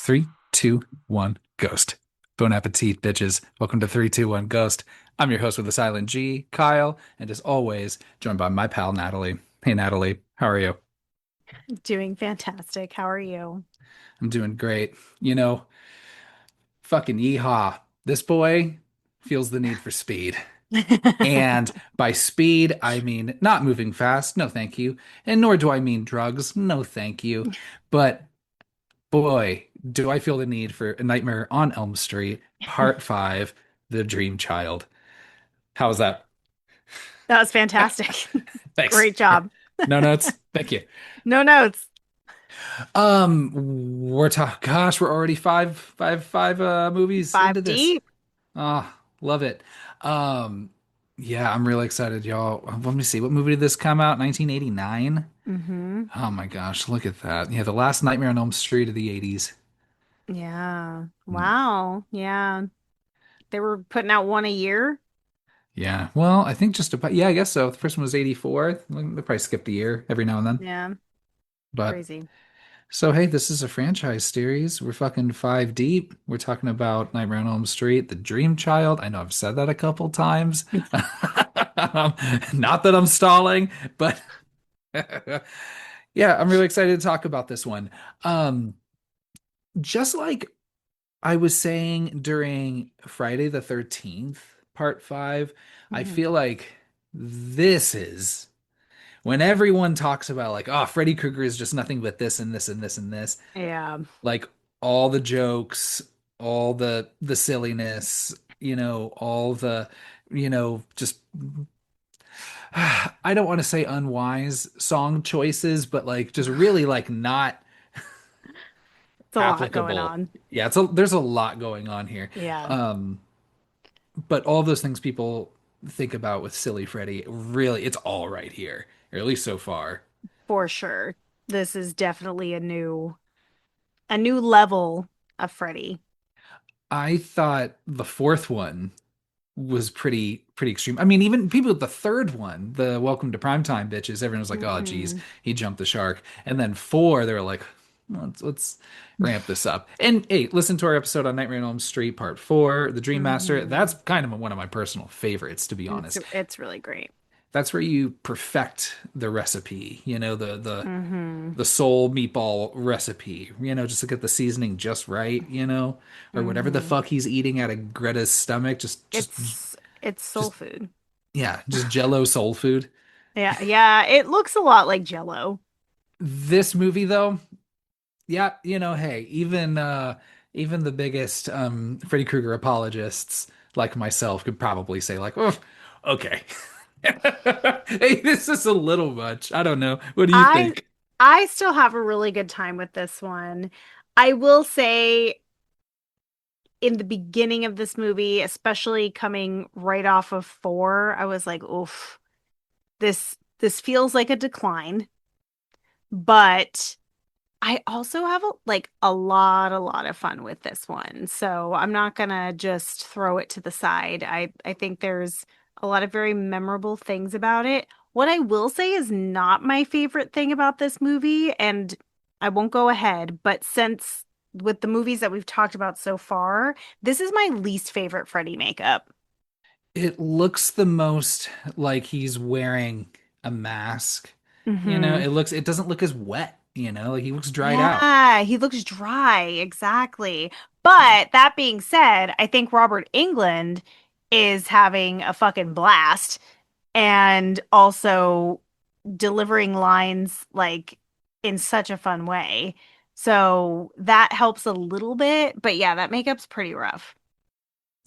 Three, two, one, ghost. Bon appetit, bitches. Welcome to 3, 2, 1, Ghost. I'm your host with a silent G, Kyle, and as always, joined by my pal Natalie. Hey Natalie, how are you? Doing fantastic. How are you? I'm doing great. You know, fucking yeehaw. This boy feels the need for speed. And by speed, I mean not moving fast, no thank you. And nor do I mean drugs, no thank you. But boy, do I feel the need for A Nightmare on Elm Street, Part 5, The Dream Child. How was that? That was fantastic. Thanks. Great job. No notes. Thank you. No notes. We're talking. Gosh, we're already five movies into Five this. deep. Ah, love it. Um, yeah, I'm really excited, y'all. Let me see. What movie did this come out? 1989. Hmm. Oh my gosh, look at that. Yeah, the last Nightmare on Elm Street of the 80s. Yeah. Mm, Wow. Yeah. They were putting out one a year. yeah. Well, I think just about. Yeah, I guess so. The first one was 84. They probably skipped a year every now and then. Yeah. But Crazy. so, hey, this is a franchise series. We're fucking five deep. We're talking about Nightmare on Elm Street, The Dream Child. I know I've said that a couple times. Not that I'm stalling, but yeah, I'm really excited to talk about this one. Um, just like I was saying during Friday the 13th, part five, I Hmm. feel like this is when everyone talks about like, oh, Freddy Krueger is just nothing but this and this and this and this. Yeah. Like all the jokes, all the silliness, all the, just I don't want to say unwise song choices, but like just really like not It's a lot going applicable. on. Yeah, there's a lot going on here. Yeah, Um, but all those things people think about with Silly Freddy, really, it's all right here, or at least so far. for sure. This is definitely a new level of Freddy. I thought the fourth one was pretty extreme. I mean, even people with the third one, the Welcome to Primetime bitches, everyone was like, "Oh, geez, Mm-mm. he jumped the shark." And then four, they were like, let's ramp this up." And hey, listen to our episode on Nightmare on Elm Street Part 4, The Dream Master. Hmm. That's kind of one of my personal favorites, to be It's honest. it's really great. That's where you perfect the recipe, Hmm. the soul meatball recipe, just to get the seasoning just right, or whatever the Hmm. fuck he's eating out of Greta's stomach, It's soul just food. yeah, just Jello soul food. Yeah, yeah, it looks a lot like Jello. This movie though, yeah, hey, even the biggest Freddy Krueger apologists like myself could probably say like, "Oh, okay." Hey, this is a little much. I don't know. What do you I think? I still have a really good time with this one. I will say in the beginning of this movie, especially coming right off of four, I was like, oof, this feels like a decline, but I also have a lot of fun with this one. So I'm not gonna just throw it to the side. I think there's a lot of very memorable things about it. What I will say is not my favorite thing about this movie, and I won't go ahead, but since with the movies that we've talked about so far, this is my least favorite Freddy makeup. It looks the most like he's wearing a mask. Hmm. It doesn't look as wet, like he looks dried out. Yeah, he looks dry, exactly. But that being said, I think Robert England is having a fucking blast and also delivering lines like in such a fun way. So that helps a little bit, but yeah, that makeup's pretty rough.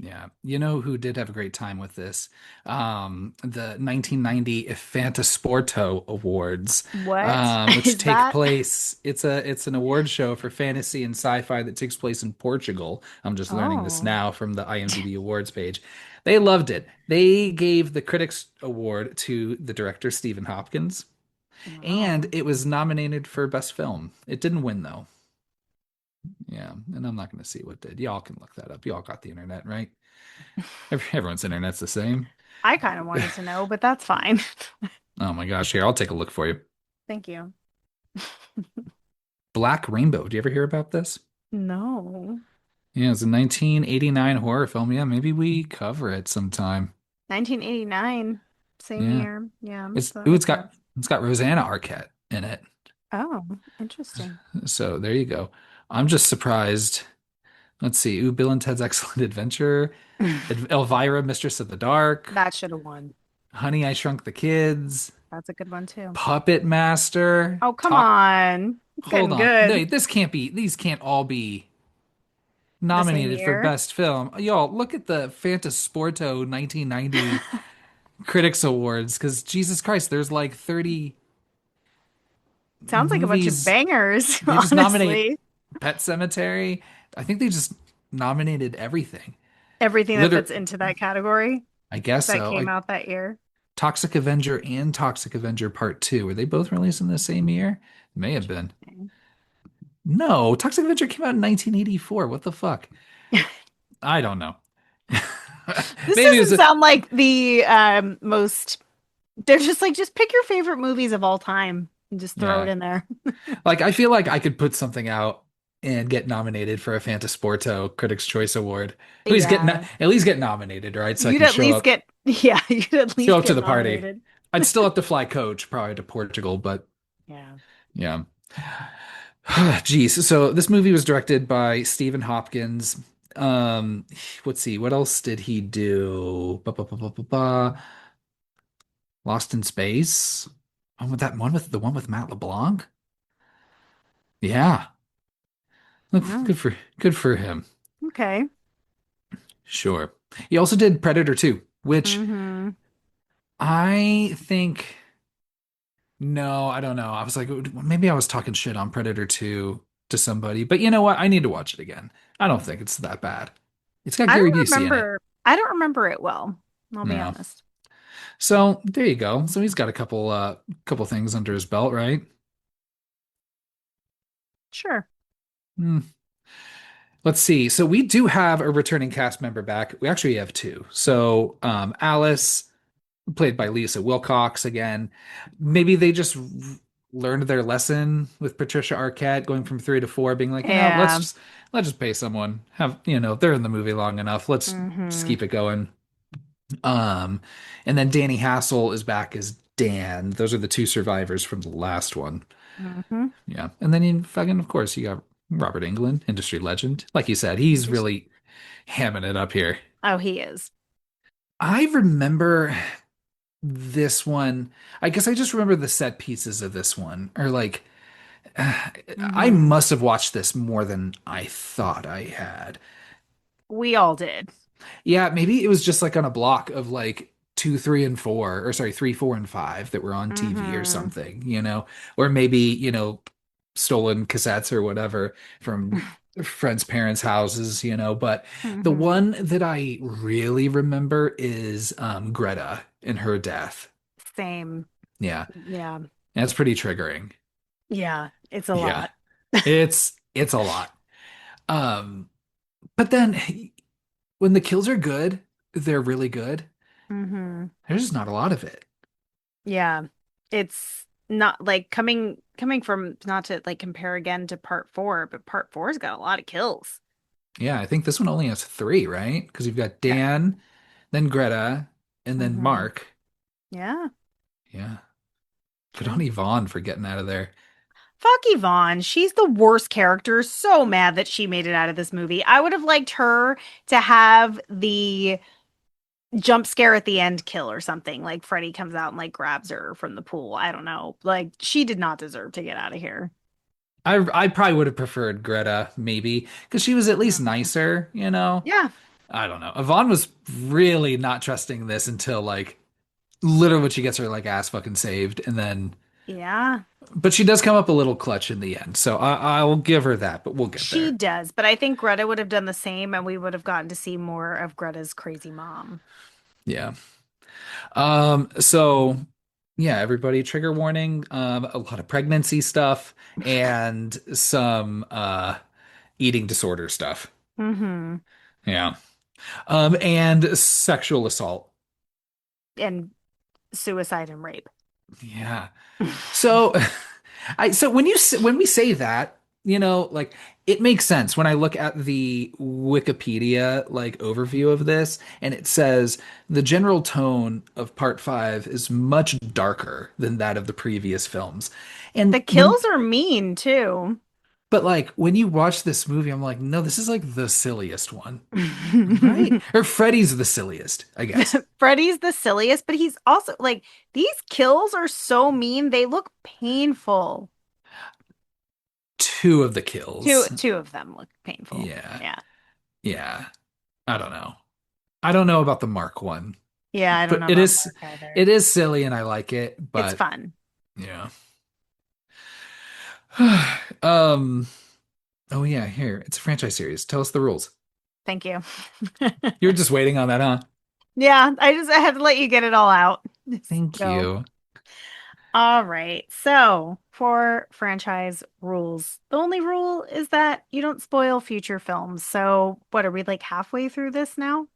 Yeah. You know who did have a great time with this? The 1990 Fantasporto Awards, What which is take that? place. It's an award show for fantasy and sci-fi that takes place in Portugal. I'm just learning this Oh. now from the IMDb awards page. They loved it. They gave the Critics Award to the director Stephen Hopkins, and Oh. it was nominated for Best Film. It didn't win though. Yeah, and I'm not going to see what did. Y'all can look that up. Y'all got the internet, right? Everyone's internet's the same. I kind of wanted to know, but that's fine. Oh my gosh, here, I'll take a look for you. Thank you. Black Rainbow. Do you ever hear about this? No. Yeah, it's a 1989 horror film. Yeah, maybe we cover it sometime. 1989, same Yeah. year. Yeah, It's that ooh, makes sense. it's got Rosanna Arquette in it. Oh, interesting. So there you go. I'm just surprised. Let's see. Ooh, Bill and Ted's Excellent Adventure. Elvira, Mistress of the Dark. That should have won. Honey, I Shrunk the Kids. That's a good one too. Puppet Master. Oh, come Talk. on. It's Hold getting on. No, good. this can't be. These can't all be The same nominated for year. Best Film. Y'all, look at the Fantasporto 1990 Critics Awards, because Jesus Christ, there's like 30 Sounds like a bunch of movies. bangers, They just nominate honestly. Pet Cemetery. I think they just nominated everything. Everything that fits Liter into that category I guess that so. came Like out that year. Toxic Avenger and Toxic Avenger Part 2. Were they both released in the same year? May have been. Interesting. No, Toxic Avenger came out in 1984. What the fuck? I don't know. This Maybe it was doesn't sound like the most. They're just like, just pick your favorite movies of all time and just throw it yeah. in there. Like I feel like I could put something out and get nominated for a Fantasporto Critics' Choice Award. Yeah. At least get nominated, right? So I You'd can at least get, yeah, you'd at show least up to get the party. nominated. I'd still have to fly coach probably to Portugal, but Yeah. yeah. Geez. So this movie was directed by Stephen Hopkins. Um, let's see, what else did he do? Lost in Space. Oh, with that one with the one with Matt LeBlanc. Yeah. Look, Oh, good for him. okay. Sure. He also did Predator 2, which Mm-hmm. I think no, I don't know. I was like maybe I was talking shit on Predator 2 to somebody, but you know what? I need to watch it again. I don't think it's that bad. It's got Gary Busey in it. I don't remember it well. I'll be Yeah. honest. So there you go. So he's got a couple things under his belt, right? Sure. Hmm. Let's see. So we do have a returning cast member back. We actually have two. So Alice, played by Lisa Wilcox again. Maybe they just learned their lesson with Patricia Arquette going from 3 to 4, being like, Yeah. let's just pay someone. Have they're in the movie long enough. Let's just Mm-hmm. keep it going. Um, and then Danny Hassel is back as Dan. Those are the two survivors from the last one. Mm-hmm. Yeah. And then you fucking, of course, you got Robert Englund, industry legend. Like you said, he's Interesting. really hamming it up here. Oh, he is. I remember this one. I guess I just remember the set pieces of this one, or like, I Mm-hmm. must have watched this more than I thought I had. We all did. Yeah, maybe it was just like on a block of like 2, 3, and 4, or sorry, 3, 4, and 5 that were on TV or Mm-hmm. something. Or maybe, stolen cassettes or whatever from friends' parents' houses. But the Mm-hmm. one that I really remember is Greta and her death. Same. Yeah, Yeah. that's pretty triggering. Yeah. It's a Yeah, lot. it's a lot. Um, but then when the kills are good, they're really good. Mm-hmm. There's just not a lot of it. Yeah. It's not like coming from not to like compare again to part four, but part four's got a lot of kills. Yeah, I think this one only has three, right? Because you've got Yeah. Dan, then Greta, and then Mm-hmm. Mark. Yeah. Yeah. Good on True. Yvonne for getting out of there. Fuck Yvonne. She's the worst character. So mad that she made it out of this movie. I would have liked her to have the jump scare at the end kill or something. Like Freddy comes out and like grabs her from the pool. I don't know. Like she did not deserve to get out of here. I probably would have preferred Greta, maybe, because she was at least Mhm. nicer. Yeah. I don't know. Yvonne was really not trusting this until like literally when she gets her like ass fucking saved, and then Yeah. but she does come up a little clutch in the end. So I will give her that, but we'll get She there. does, but I think Greta would have done the same and we would have gotten to see more of Greta's crazy mom. Yeah. So yeah, everybody, trigger warning, a lot of pregnancy stuff and some eating disorder stuff. Mm-hmm. Yeah. And sexual assault. And suicide and rape. Yeah. So I so when we say that, like it makes sense when I look at the Wikipedia like overview of this, and it says the general tone of part five is much darker than that of the previous films. The And when, kills are mean too. but like when you watch this movie, I'm like, no, this is like the silliest one, right? Or Freddy's the silliest, I guess. Freddy's the silliest, but he's also like these kills are so mean, they look painful. Two of the Two kills. two of them look painful. Yeah. Yeah. Yeah. I don't know. I don't know about the Mark one, Yeah, I don't but know it about is Mark either. it is silly and I like it, It's but fun. yeah. Um, oh yeah, here. It's a franchise series. Tell us the rules. Thank you. You were just waiting on that, huh? Yeah, I had to let you get it all out. Thank So, you. all right. So, for franchise rules, the only rule is that you don't spoil future films. So, what are we like halfway through this now?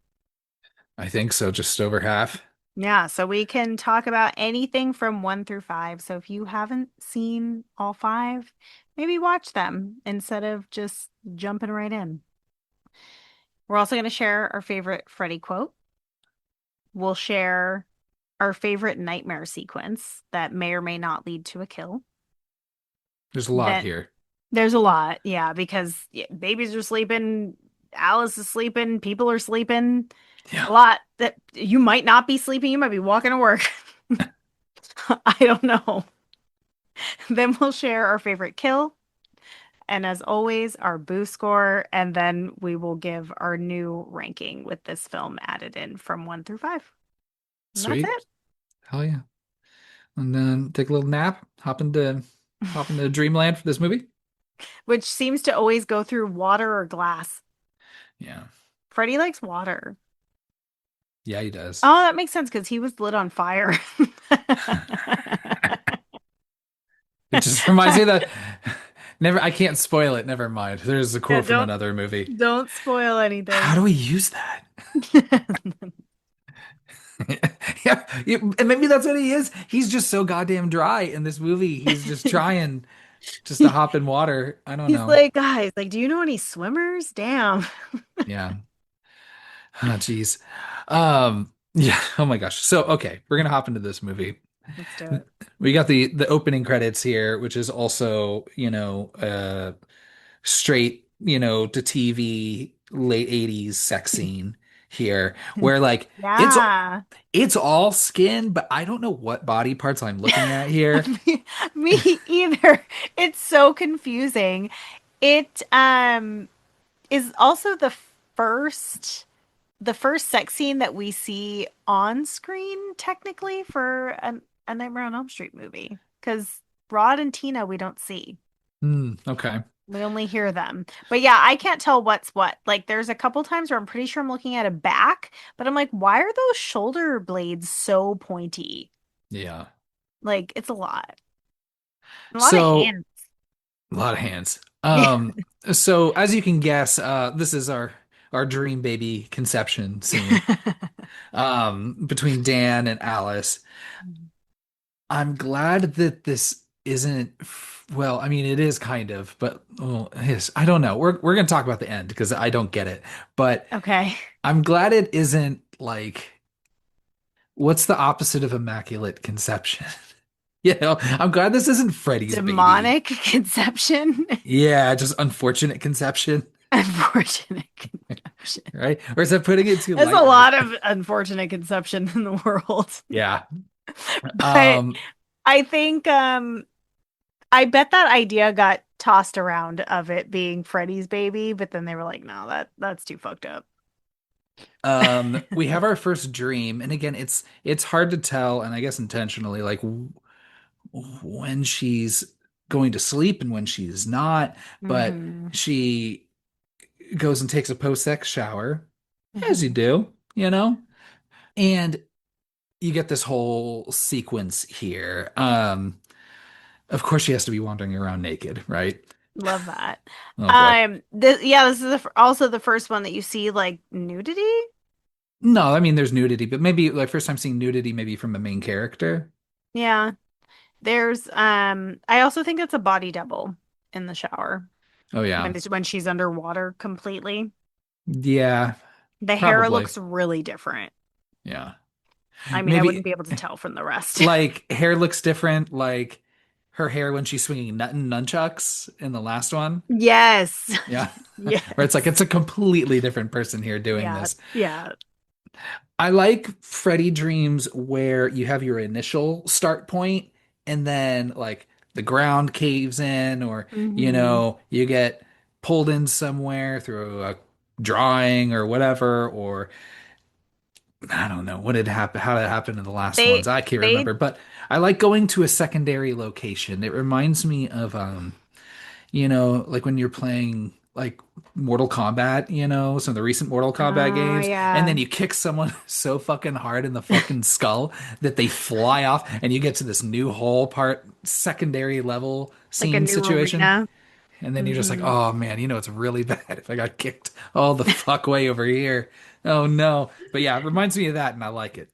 I think so, just over half. Yeah, so we can talk about anything from one through five. So, if you haven't seen all five, maybe watch them instead of just jumping right in. We're also going to share our favorite Freddy quote. We'll share our favorite nightmare sequence that may or may not lead to a kill. There's a lot Then here. there's a lot, yeah, because yeah, babies are sleeping, Alice is sleeping, people are sleeping. Yeah. A lot that you might not be sleeping, you might be walking to work. I don't know. Then we'll share our favorite kill, and as always, our boo score, and then we will give our new ranking with this film added in from one through five. And that's Sweet. Hell yeah. And then take a little nap, it. hop into dreamland for this movie. Which seems to always go through water or glass. Yeah. Freddy likes water. Yeah, he does. Oh, that makes sense because he was lit on fire. It just reminds me that never I can't spoil it. Never mind. There's a Yeah, quote from another movie. don't spoil How anything. do we use that? Yeah, and maybe that's what he is. He's just so goddamn dry in this movie. He's just trying just to hop in water. I don't He's know. like, guys, like, do you know any swimmers? Damn. Yeah. Oh, geez. Yeah. Oh my gosh. So, okay, we're gonna hop into this movie. Let's do it. We got the opening credits here, which is also, straight, to TV late 80s sex scene here, where like it's Yeah. it's all skin, but I don't know what body parts I'm looking at here. Me, me either. It's so confusing. It is also first the first sex scene that we see on screen, technically, for a Nightmare on Elm Street movie. Because Rod and Tina, we don't see. Okay. We only hear them. But yeah, I can't tell what's what. Like, there's a couple times where I'm pretty sure I'm looking at a back, but I'm like, why are those shoulder blades so pointy? Yeah. Like, it's a lot. A lot of So hands. a lot of hands. Yeah. So as you can guess, this is our dream baby conception scene. Between Dan and Alice. I'm glad that this isn't, well, I mean, it is kind of, but well, it is. I don't know. We're gonna talk about the end because I don't get it. But Okay. I'm glad it isn't like what's the opposite of immaculate conception? I'm glad this isn't Freddy's baby. Demonic conception. Yeah, just unfortunate conception, Unfortunate conception. right? Or is that putting it too There's a lightly? lot of unfortunate conception in the world. Yeah. But Um, I think I bet that idea got tossed around of it being Freddy's baby, but then they were like, no, that's too fucked up. we have our first dream, and again, it's hard to tell, and I guess intentionally, like when she's going to sleep and when she's not, but Hmm. she goes and takes a post-sex shower, as you do, and you get this whole sequence here. Of course, she has to be wandering around naked, right? Love that. Oh boy. This is also the first one that you see like nudity. No, I mean there's nudity, but maybe like first time seeing nudity, maybe from a main character. Yeah. There's I also think it's a body double in the shower. Oh when yeah. when she's underwater completely. Yeah, The hair probably. looks really different. Yeah. I mean, I wouldn't Maybe be able to tell from the rest. like hair looks different, like her hair when she's swinging nunchucks in the last one. Yes. Yeah. Where it's like Yes. it's a completely different person here doing Yeah. this. Yeah. I like Freddy Dreams where you have your initial start point and then like the ground caves in or Hmm. you get pulled in somewhere through a drawing or whatever or I don't know what had happened how that happened in the last They ones. I can't they remember, but I like going to a secondary location. It reminds me of like when you're playing like Mortal Kombat, some of the recent Mortal Kombat oh games, and yeah. then you kick someone so fucking hard in the fucking skull that they fly off, and you get to this new whole part, secondary level Like a scene new situation, arena. and then you're just like, Hmm. oh man, it's really bad if I got kicked all the fuck way over here. Oh no. But yeah, it reminds me of that, and I like it.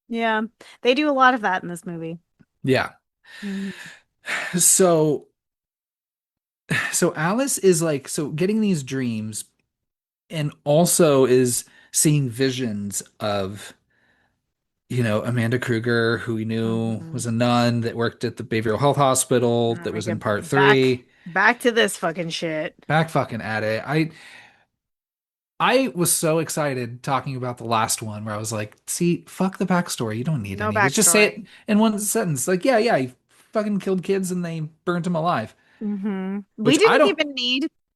Yeah. They do a lot of that in this movie. Yeah. Hmm. So so Alice is like getting these dreams and also is seeing visions of, Amanda Kruger, who we knew Hmm. was a nun that worked at the Behavioral Health Hospital that We was in get part back three. back to this fucking shit. Back fucking at it. I was so excited talking about the last one where I was like, see, fuck the backstory. You don't need No any of it. Just say it backstory. in one sentence. Like, yeah, yeah, he fucking killed kids and they burnt him alive. Hmm. Which I don't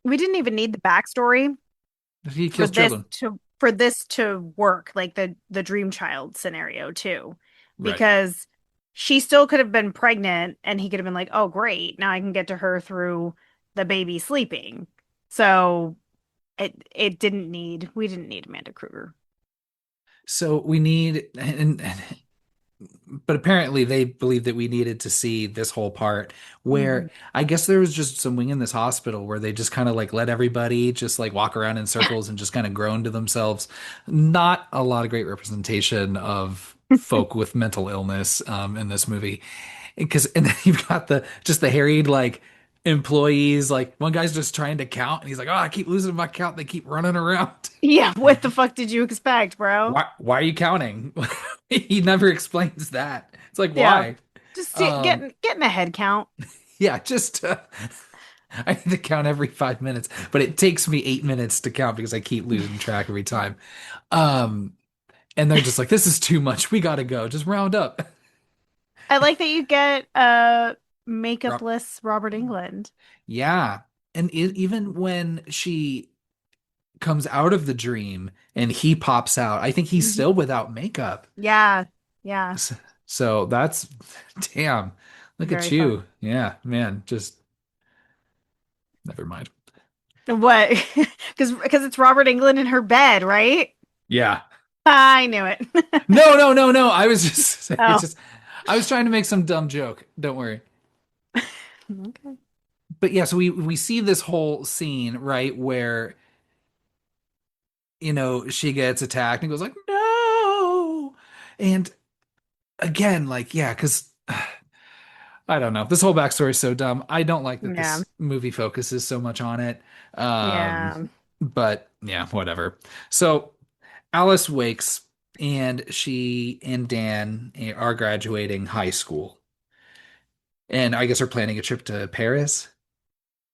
We didn't even need the backstory he kills children. for this to work, like the dream child scenario too. Right. Because she still could have been pregnant and he could have been like, "Oh, great. Now I can get to her through the baby sleeping." So it didn't need we didn't need Amanda Kruger. So we need but apparently they believed that we needed to see this whole part Hmm. where I guess there was just some wing in this hospital where they just kind of like let everybody just like walk around in circles and just kind of groan to themselves. Not a lot of great representation of folk with mental illness in this movie. Because and then you've got the harried like employees, like one guy's just trying to count and he's like, oh, I keep losing my count. They keep running around. Yeah, what the fuck did you expect, bro? Why are you counting? He never explains that. It's like Yeah. why? Just Um, getting a head count. yeah, I need to count every 5 minutes, but it takes me 8 minutes to count because I keep losing track every time. Um, and they're just like, this is too much. We gotta go. Just round up. I like that you get Rob, makeupless Robert England. yeah. And even when she comes out of the dream and he pops out, I think he's Mhm. still without makeup. Yeah, yeah, S- So that's damn. Look at very fun. you. Yeah, man. Just never mind. What? Because it's Robert England in her bed, right? Yeah. I knew it. No, no, no, no. I was just it's Oh, just I was trying to make some dumb joke. Don't worry. okay. But yeah, so we see this whole scene, right, where, she gets attacked and goes like, "No." And again, like, yeah, because I don't know. This whole backstory is so dumb. I don't like that Yeah, this movie focuses so much on it. Um, yeah. but yeah, whatever. So Alice wakes and she and Dan are graduating high school. And I guess are planning a trip to Paris.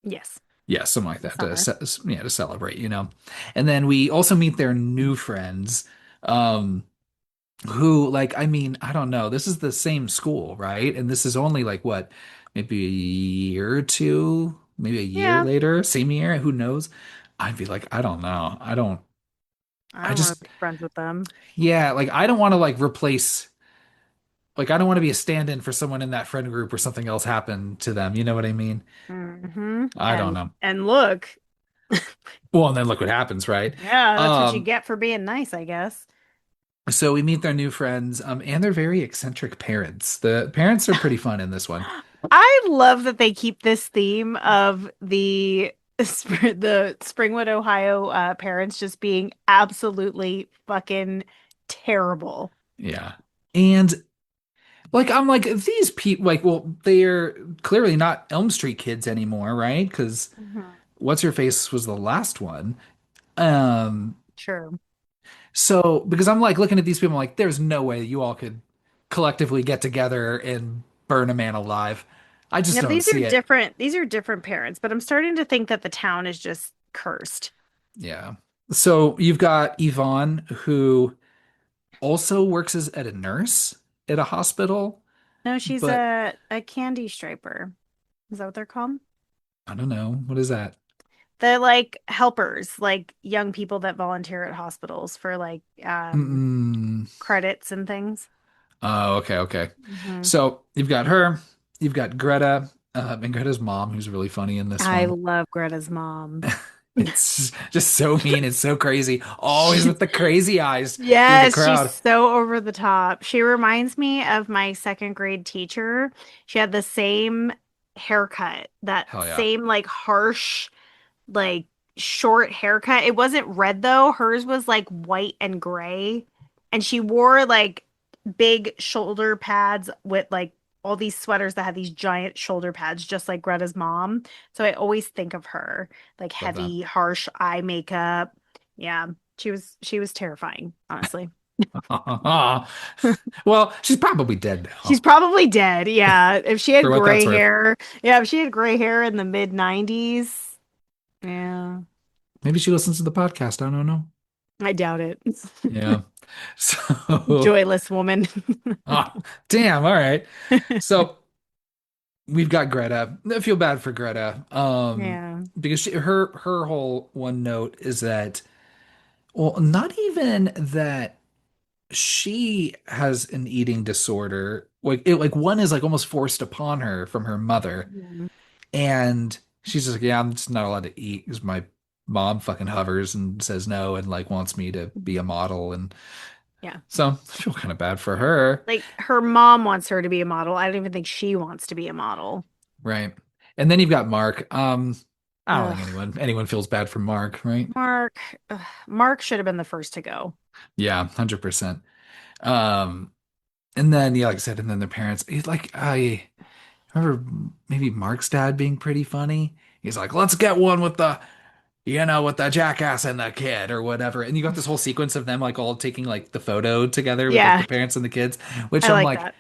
Yes, Yeah, something like the that summer. to celebrate. And then we also meet their new friends, um, who like I mean, I don't know. This is the same school, right? And this is only like what, maybe a year or two, maybe a year Yeah, later, same year, who knows? I'd be like, I don't know. I I don't want to just, be friends with them. yeah, like I don't want to like replace, like I don't want to be a stand-in for someone in that friend group where something else happened to them. You know what I mean? Hmm. I don't know. And look, Well, and then look what happens, right? yeah, that's what you Um, get for being nice, I guess. so we meet their new friends, and they're very eccentric parents. The parents are pretty fun in this one. I love that they keep this theme of the Springwood, Ohio parents just being absolutely fucking terrible. Yeah. And like I'm like these people like well they're clearly not Elm Street kids anymore, right? Because Mhm. what's her face was the last one. Um, Sure. so because I'm like looking at these people, I'm like, there's no way you all could collectively get together and burn a man alive. I just Now don't these are see it. different. These are different parents, but I'm starting to think that the town is just cursed. Yeah. So you've got Yvonne, who also works as at a nurse at a hospital, No, she's but a candy striper. Is that what they're called? I don't know. What is that? They're like helpers, like young people that volunteer at hospitals for like Mm-mm. credits and things. Oh, okay, okay. Hmm. So you've got her, you've got Greta, and Greta's mom, who's really funny in this I one. love Greta's mom. It's just so mean. It's so crazy. Always with the crazy eyes through the Yes, she's crowd. so over the top. She reminds me of my second grade teacher. She had the same haircut, that Hell yeah. same like harsh, like short haircut. It wasn't red though. Hers was like white and gray. And she wore like big shoulder pads with like all these sweaters that had these giant shoulder pads, just like Greta's mom. So I always think of her, like Love that. heavy, harsh eye makeup. Yeah, she was terrifying, honestly. Well, she's probably dead She's now, probably dead. Yeah, if she had for what that's gray worth. hair, yeah, if she had gray hair in the mid 90s, yeah, Maybe she listens to the podcast. I don't know. I doubt it. Yeah. So, Joyless woman. oh, damn. All right. So we've got Greta. I feel bad for Greta. Yeah. Because her whole one note is that, well, not even that she has an eating disorder. Like one is like almost forced upon her from her mother, Mhm. and she's just like, yeah, I'm just not allowed to eat because my mom fucking hovers and says no and like wants me to be a model, and Yeah. so I feel kind of bad for her, Like her mom wants her to be a model. I don't even think she wants to be a model. right? And then you've got Mark. I don't think Ugh. anyone feels bad for Mark, right? Mark. Ugh. Mark should have been the first to go. Yeah, 100%. Um, and then yeah, like I said, and then their parents. Like I remember maybe Mark's dad being pretty funny. He's like, let's get one with with the jackass and the kid or whatever. And you got this whole sequence of them like all taking like the photo together with like Yeah, the parents and the kids, which I I'm like like, that.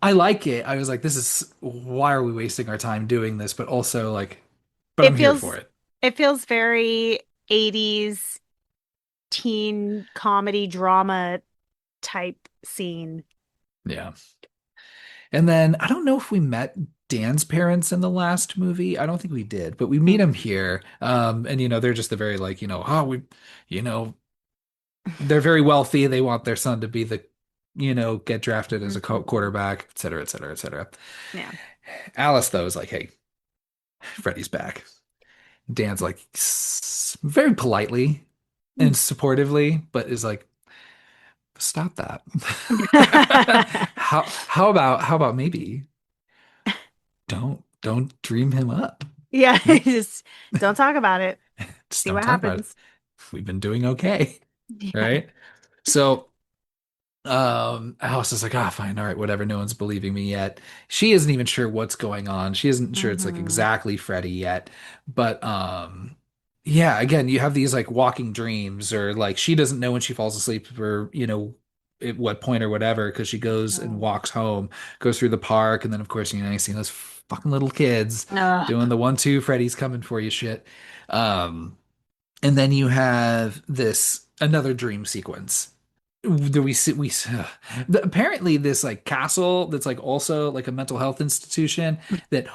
I like it. I was like, this is why are we wasting our time doing this? But also like, but I'm It here for feels it. it feels very 80s teen comedy drama type scene. Yeah. And then I don't know if we met Dan's parents in the last movie. I don't think we did, but we meet them Mm. here. And they're just the very like, oh, you know, they're very wealthy. They want their son to be get drafted as a Mhm. quarterback, et cetera, et cetera, et cetera. Yeah. Alice, though, is like, hey, Freddy's back. Dan's like, very politely and supportively, but is like, stop that. How about maybe don't dream him up. Yeah, Hmm? just don't talk about it. Just See don't what talk about it. happens. We've been doing okay, Yeah. right? So Alice is like, ah, fine, all right, whatever. No one's believing me yet. She isn't even sure what's going on. She isn't sure it's like Hmm. exactly Freddy yet. But yeah, again, you have these like walking dreams, or like she doesn't know when she falls asleep or at what point or whatever, because she goes and walks home, goes through the park, and then of course, you see those fucking little kids Ugh. doing the 1-2 Freddy's coming for you shit. Um, and then you have this another dream sequence. Do we see apparently this like castle that's like also like a mental health institution that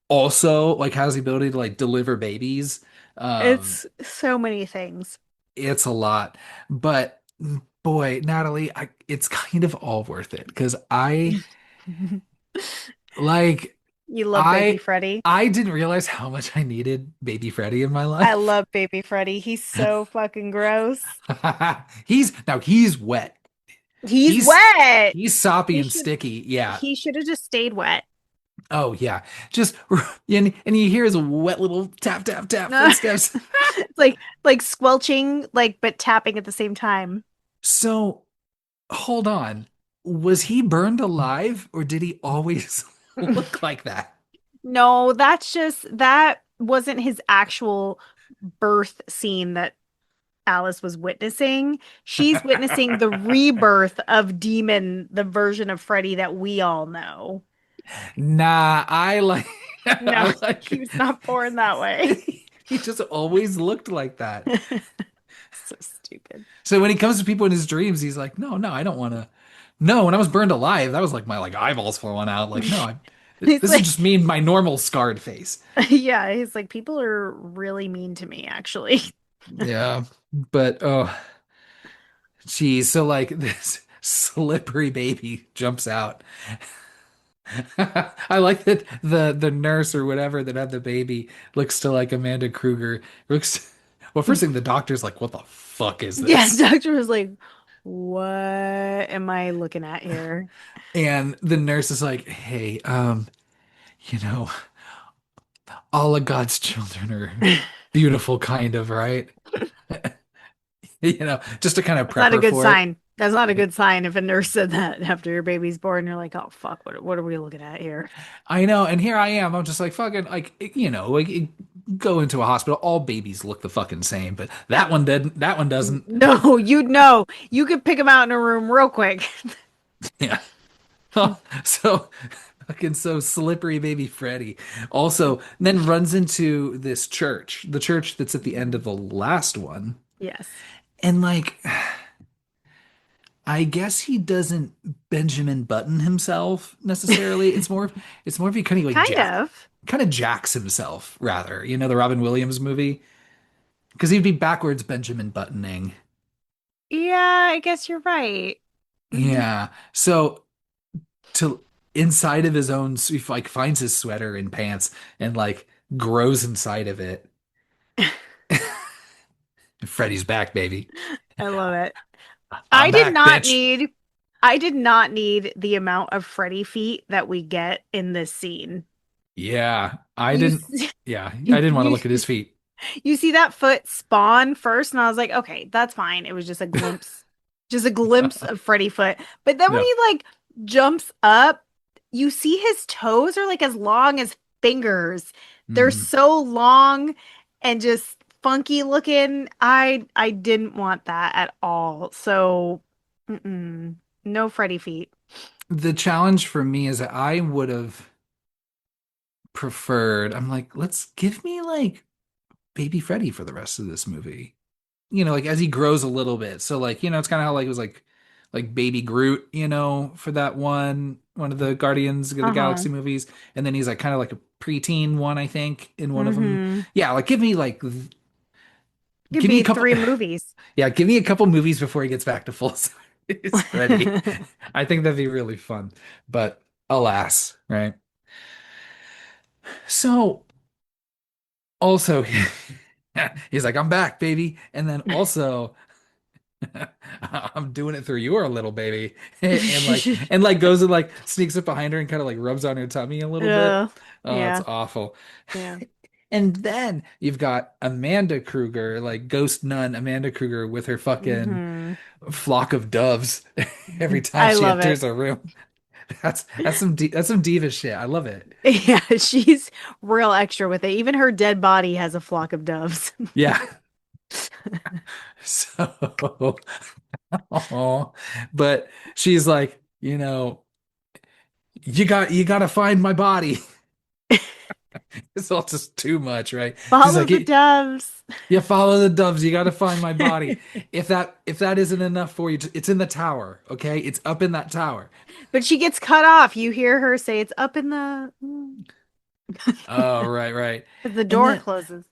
also like has the ability to like deliver babies. Um, It's so many things. it's a lot, but boy, Natalie, it's kind of all worth it because like You love Baby I Freddy. I didn't realize how much I needed baby Freddy in my I life. love Baby Freddy. He's so fucking gross. He's wet. He's He's wet. he's soppy He and should sticky. Yeah. he should have just stayed wet. Oh yeah. Just and you hear his wet little tap tap tap footsteps. It's like squelching, like but tapping at the same time. So hold on. Was he burned alive or did he always look like that? No, that wasn't his actual birth scene that Alice was witnessing. She's witnessing the rebirth of Demon, the version of Freddy that we all know. Nah, I like No, I he like was not born that way. he just always looked like that. So stupid. So when he comes to people in his dreams, he's like, "No, no, I don't want to. No, when I was burned alive, that was like my like eyeballs falling out. Like, no, He's this is like, just me, my normal scarred face." yeah, he's like, people are really mean to me, actually. Yeah, but oh, geez. So like this slippery baby jumps out. I like that the nurse or whatever that had the baby looks to like Amanda Kruger. Looks well, first thing the doctor's like, "What the fuck is Yeah, this?" doctor was like, what am I looking at here? And the nurse is like, "Hey, you know, all of God's children are beautiful, kind of, right?" You know, just to kind of That's prep not a her good for it. sign. That's not a good sign if a nurse said that after your baby's born. You're like, oh fuck, what are we looking at here? I know, and here I am. I'm just like fucking like like go into a hospital. All babies look the fucking same, but that one didn't. That one doesn't. No, you'd know. You could pick him out in a room real quick. Yeah. So fucking so slippery baby Freddy. Also, then runs into this church, the church that's at the end of Mhm. the last one, Yes. and like I guess he doesn't Benjamin Button himself necessarily. It's more of he kind of like Kind jack of. kind of jacks himself rather. You know the Robin Williams movie because he'd be backwards Benjamin Buttoning. Yeah, I guess you're right. Mhm. Yeah. So to inside of his own, he like finds his sweater and pants and like grows inside of it. Freddy's back, baby. I love it. I I'm did back, not bitch. need I did not need the amount of Freddy feet that we get in this scene. Yeah, I You didn't. see, Yeah, I didn't want to you look at his feet. you see that foot spawn first, and I was like, okay, that's fine. It was just a glimpse of Freddy foot. But then when No. he like jumps up, you see his toes are like as long as fingers. They're Mhm. so long and just funky looking. I didn't want that at all. So, no Freddy feet. The challenge for me is that I would have preferred. I'm like, let's give me like baby Freddy for the rest of this movie. Like as he grows a little bit. So like, it's kind of how like it was like baby Groot, for that one of the Guardians of the Uh-huh. Galaxy movies, and then he's like kind of like a preteen one, I think, in one of them. Mm-hmm. Yeah, like Could give me a be couple. three movies. Yeah, give me a couple movies before he gets back to full size Freddy. I think that'd be really fun. But alas, right? So also he's like, I'm back, baby. And then also I'm doing it through your little baby. And like goes and like sneaks up behind her and kind of like rubs on her tummy a little bit. Yeah. Oh, it's Yeah. awful. Yeah. And then you've got Amanda Kruger, like ghost nun Amanda Kruger with her fucking Hmm. flock of doves every time I she love it. enters a room. That's some diva shit. I love it. Yeah, she's real extra with it. Even her dead body has a flock of doves. Yeah. So, oh, but she's like, you got to find my body. It's all just too much, right? She's Follow like, the doves. you follow the doves. You got to find my body. If that isn't enough for you, it's in the tower. Okay, it's up in that tower. But she gets cut off. You hear her say it's up in the Oh, right, right. as the And door then closes.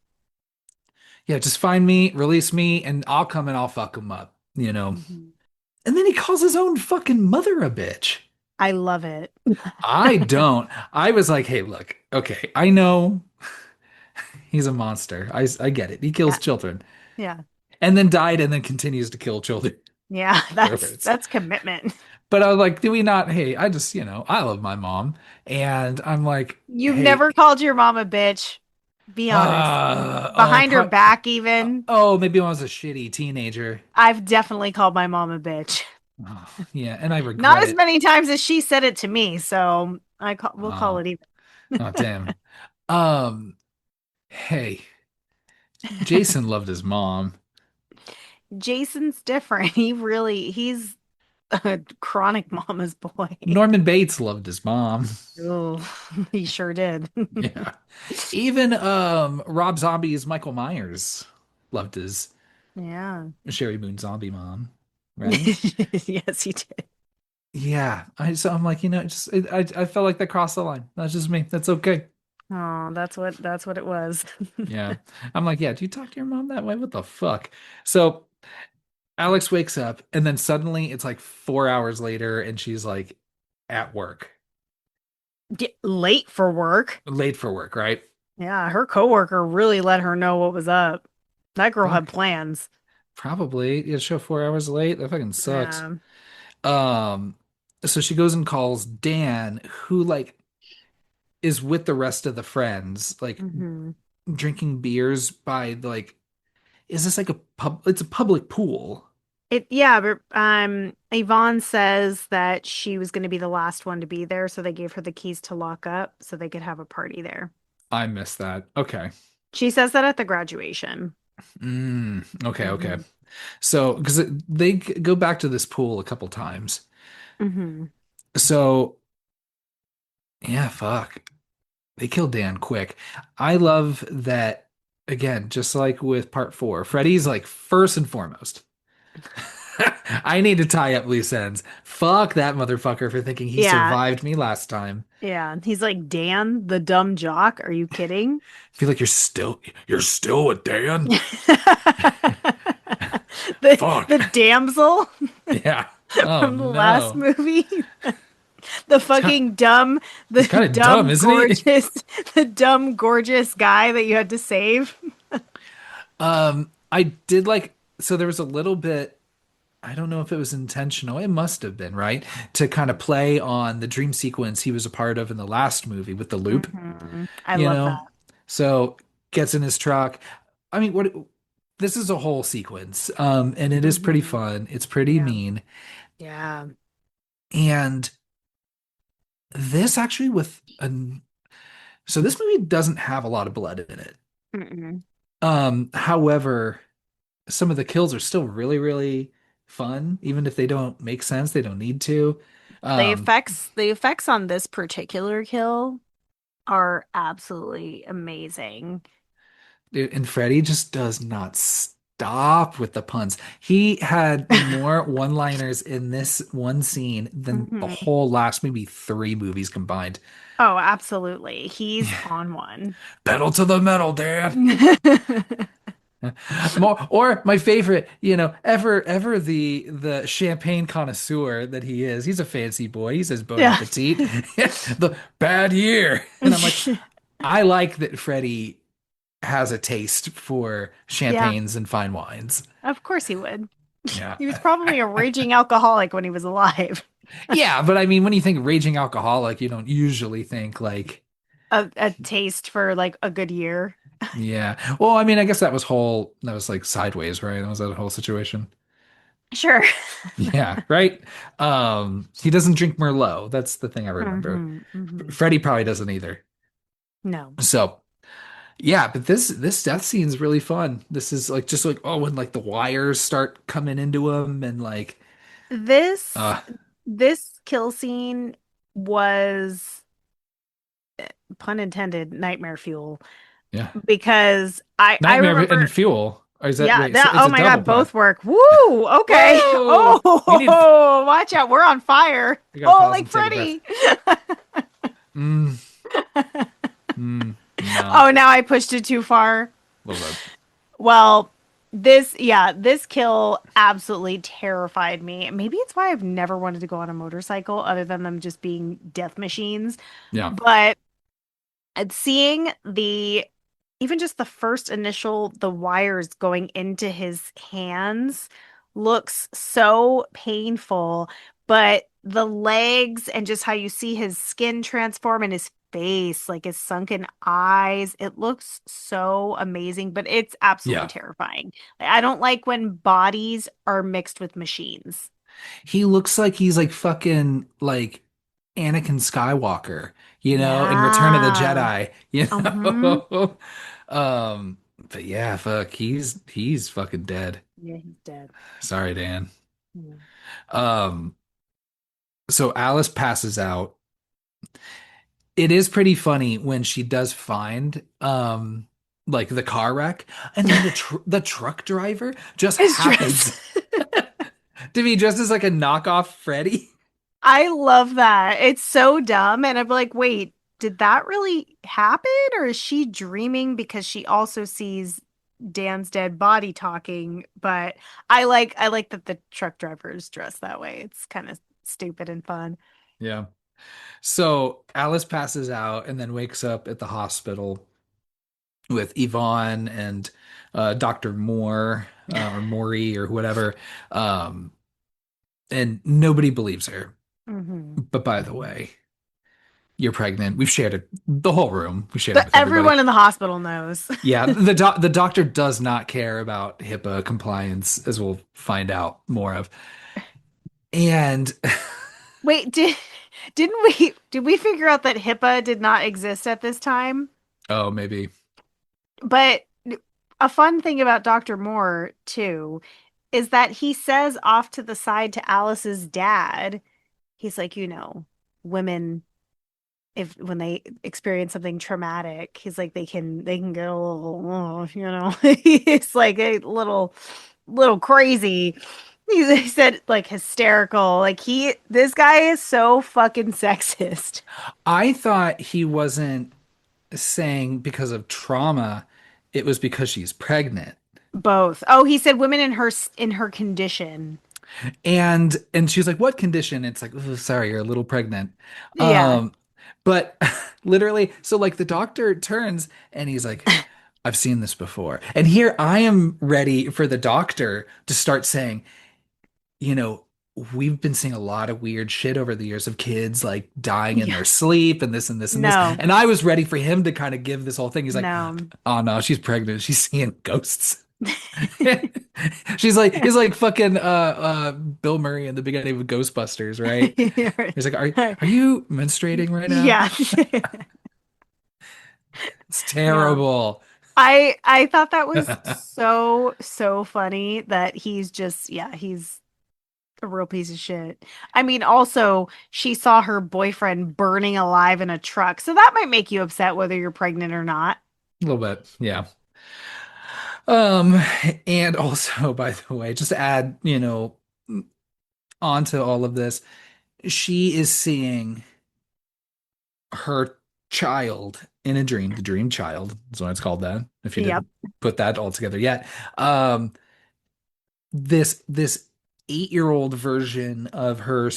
yeah, just find me, release me, and I'll come and I'll fuck him up. Mhm. And then he calls his own fucking mother a bitch. I love it. I don't. I was like, hey, look, okay, I know he's a monster. I get it. He kills Yeah. children Yeah. and then died and then continues to kill children Yeah, that's afterwards. that's commitment. But I was like, do we not? Hey, I just, I love my mom. And I'm like, You've hey, never called your mom a bitch. Be honest. oh, Behind her back, even. maybe I was a shitty teenager. I've definitely called my mom a bitch. Oh, yeah, and I Not regret as it. many times as she said it to me, so we'll call Oh, it even. oh, damn. Um, hey, Jason loved his mom. Jason's different. He's a chronic mama's boy. Norman Bates loved his mom. Oh, he sure did. Yeah. Even Rob Zombie's Michael Myers loved his Yeah. Sherry Moon zombie mom, right? Yes, he did. Yeah. I'm like, I felt like that crossed the line. That's just me. That's okay. Oh, that's what it was. Yeah. I'm like, yeah, do you talk to your mom that way? What the fuck? So Alex wakes up and then suddenly it's like 4 hours later and she's like at work, Late for work. late for work, right? Yeah, her coworker really let her know what was up. That girl had Fuck. plans. Probably. You show 4 hours late. That fucking sucks. Yeah. Um, so she goes and calls Dan, who like is with the rest of the friends, like hmm drinking beers by like, is this like a pub? It's a public pool. Yeah, but Yvonne says that she was going to be the last one to be there, so they gave her the keys to lock up so they could have a party there. I missed that. Okay. She says that at the graduation. Okay, okay. hmm So, because they go back to this pool a couple times. hmm So, yeah, fuck. They kill Dan quick. I love that, again, just like with part four, Freddy's like first and foremost. I need to tie up loose ends. Fuck that motherfucker for thinking he Yeah, survived me last time. yeah. He's like, Dan, the dumb jock. Are you kidding? I feel like you're still with Dan? The Fuck. damsel Yeah. Oh from the last no. movie. The He's kind fucking dumb, he's the kind of dumb, dumb, isn't he? gorgeous, the dumb, gorgeous guy that you had to save. I did like so there was a little bit, I don't know if it was intentional. It must have been, right? To kind of play on the dream sequence he was a part of in the last movie with the loop, I you love know? that. So gets in his truck. I mean, what this is a whole sequence. And it is pretty hmm fun. It's pretty Yeah. mean. Yeah. And this actually so this movie doesn't have a lot of blood in it. Mm-mm. However, some of the kills are still really, really fun, even if they don't make sense, they don't need to. The Um, effects, the effects on this particular kill are absolutely amazing. and Freddy just does not stop with the puns. He had more one-liners in this one scene than the hmm whole last maybe three movies combined. Oh, absolutely. He's on one. Pedal to the metal, Dad. Or my favorite, ever the champagne connoisseur that he is. He's a fancy boy. He says bon Yeah. appetit. The bad year. And I'm like, I like that Freddie has a taste for Yeah, champagnes and fine wines. of course he would. Yeah. He was probably a raging alcoholic when he was alive. Yeah, but I mean, when you think raging alcoholic, you don't usually think like, A taste for like a good year. yeah. Well, I mean, I guess that was like sideways, right? That was that whole situation. Sure. Yeah, right. He doesn't drink Merlot. That's the thing I remember. Freddie probably doesn't either. No. So yeah, but this death scene is really fun. This is like just like oh, when like the wires start coming into him and like This uh this kill scene was, pun intended, nightmare fuel yeah, because I Nightmare and remember. Fuel. Or is that Yeah, wait? So it's oh a my double God, pun. both work. Woo! Okay. Whoa! We need. Oh, watch out. We're on fire. We gotta Oh, pause like and take a breath. Freddy. Mm, no, Oh, now I pushed it too far. a little bit. Well, this kill absolutely terrified me. Maybe it's why I've never wanted to go on a motorcycle other than them just being death machines. Yeah, But seeing even just the first initial, the wires going into his hands looks so painful, but the legs and just how you see his skin transform and his face, like his sunken eyes, it looks so amazing, but it's absolutely yeah. terrifying. Like, I don't like when bodies are mixed with machines. He looks like he's like fucking like Anakin Skywalker, in Return of the Yeah. Jedi, Mm-hmm. But yeah, fuck, he's fucking dead. Yeah, he's dead. Sorry, Dan. Yeah. Um, so Alice passes out. It is pretty funny when she does find like the car wreck, and then the truck driver just His dress. happens to be dressed as like a knockoff Freddy. I love that. It's so dumb. And I'm like, wait, did that really happen? Or is she dreaming because she also sees Dan's dead body talking? But I like that the truck driver is dressed that way. It's kind of stupid and fun. Yeah. So Alice passes out and then wakes up at the hospital with Yvonne and Dr. Moore or Maury or whatever. Um, and nobody believes her. Hmm. But by the way, you're pregnant. We've shared it, the whole room. We shared it But with everybody. everyone in the hospital knows. Yeah, the doctor does not care about HIPAA compliance, as we'll find out more of. And Wait, did we figure out that HIPAA did not exist at this time? oh, maybe But a fun thing about Dr. Moore, too, is that he says off to the side to Alice's dad, he's like, women, if when they experience something traumatic, he's like they can get a little, he's like a little crazy. He said like hysterical. Like this guy is so fucking sexist. I thought he wasn't saying because of trauma, it was because she's pregnant. Both. Oh, he said women in her condition. And she's like, "What condition?" It's like, "Oh, sorry, you're a little pregnant." Yeah. Um, but literally, so like the doctor turns and he's like, "I've seen this before." And here I am ready for the doctor to start saying, you know, we've been seeing a lot of weird shit over the years of kids like dying in Yeah. their sleep and this and this and this. No. And I was ready for him to kind of give this whole thing. He's like, No. "Oh no, she's pregnant. She's seeing ghosts." He's like fucking Bill Murray in the beginning of Ghostbusters, right? He's like, are you menstruating right now? Yeah. It's No. terrible. I thought that was so funny that he's just he's a real piece of shit. I mean, also she saw her boyfriend burning alive in a truck. So that might make you upset whether you're pregnant or not. A little bit, yeah. Um, and also, by the way, just to add, onto all of this, she is seeing her child in a dream, the dream child is what it's called then, if you Yep. didn't put that all together yet. Um, this 8-year-old version of her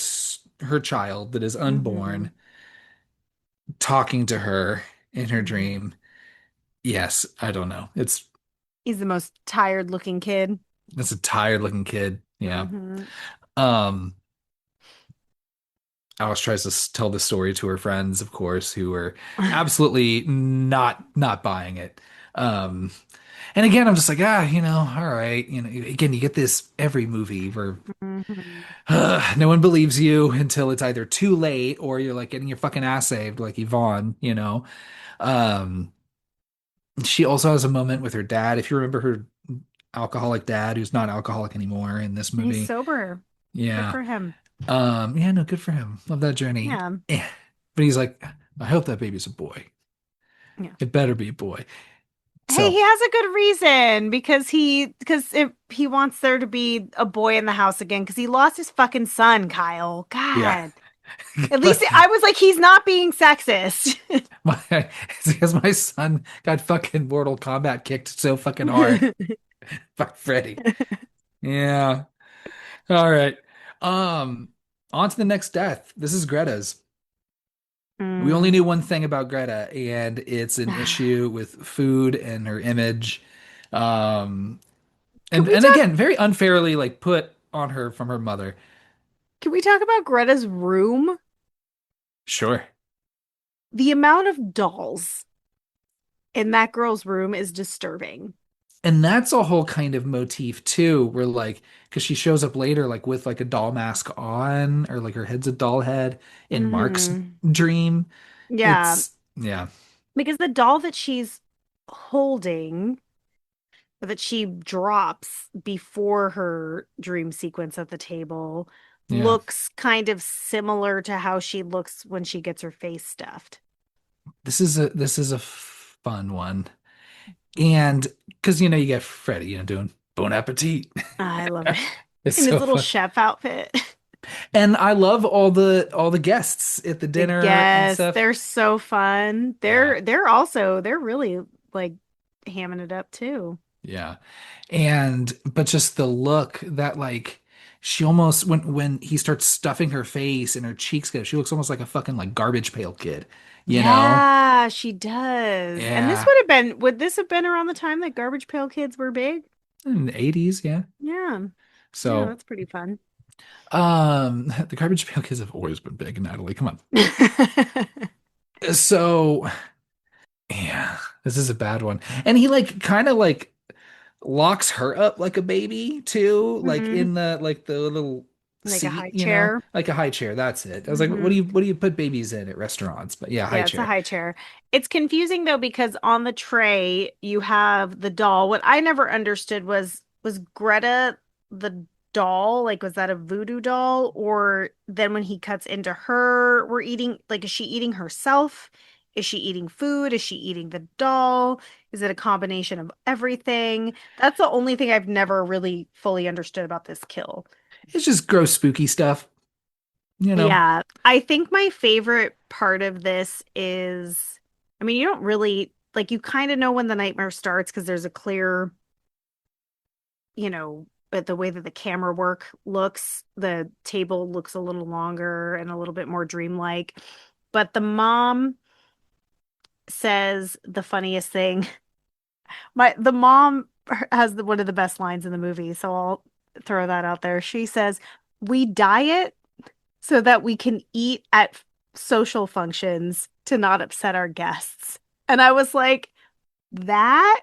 child that is Hmm. unborn talking to her in her Hmm. dream. Yes, I don't know. He's the most tired looking kid. It's a tired looking kid. Yeah. Hmm. Um, Alice tries to tell the story to her friends, of course, who are absolutely not buying it. Um, and again, I'm just like, all right. Again, you get this every movie where Hmm. no one believes you until it's either too late or you're like getting your fucking ass saved, like Yvonne. Um, she also has a moment with her dad. If you remember her alcoholic dad, who's not alcoholic anymore in this He's movie. sober. Good Yeah. for him. Yeah, no, good for him. Love that journey. Yeah. Eh. But he's like, I hope that baby's a boy. Yeah. It better be a boy. Hey, he So, has a good reason because if he wants there to be a boy in the house again because he lost his fucking son, Kyle. yeah. God. At least I was like, he's not being sexist. my, it's because my son got fucking Mortal Kombat kicked so fucking hard by Freddy. Yeah. All right. Um, on to the next death. This is Greta's. We only Mm. knew one thing about Greta, and it's an issue with food and her image. Um, Can and we and talk again, very unfairly like put on her from her mother. can we talk about Greta's room? Sure. The amount of dolls in that girl's room is disturbing. And that's a whole kind of motif too, where like, because she shows up later, like with like a doll mask on, or like her head's a doll head in Mark's Hmm. dream. Yeah, Yeah, because the doll that she's holding that she drops before her dream sequence at the table Yeah. looks kind of similar to how she looks when she gets her face stuffed. This is a fun one. And because you get Freddy, doing bon appetit. I love it. It's In his so little fun. chef outfit. And I love all the guests at the The dinner and guests, stuff. they're so fun. Yeah. They're really like hamming it up too. Yeah. But just the look that like she almost when he starts stuffing her face and her cheeks get she looks almost like a fucking like garbage pail kid, you know? Yeah, she does. And Yeah. would this have been around the time that Garbage Pail Kids were big? In the 80s, yeah. Yeah. Yeah, So, that's pretty fun. the garbage pail kids have always been big, Natalie. Come on. So, yeah, this is a bad one. And he like kind of like locks her up like a baby too, like hmm in the little Like a seat, high chair. like a high chair. That's it. I was like, what do hmm you what do you put babies in at restaurants? But yeah, high Yeah, it's a chair. high chair. It's confusing though because on the tray you have the doll. What I never understood was Greta the doll, like was that a voodoo doll? Or then when he cuts into her, we're eating like is she eating herself? Is she eating food? Is she eating the doll? Is it a combination of everything? That's the only thing I've never really fully understood about this kill. It's just gross, spooky stuff, you know. Yeah, I think my favorite part of this is, I mean, you don't really like you kind of know when the nightmare starts because there's a clear, but the way that the camera work looks, the table looks a little longer and a little bit more dreamlike. But the mom says the funniest thing. The mom has one of the best lines in the movie, so I'll throw that out there. She says, "We diet so that we can eat at social functions to not upset our guests." And I was like, that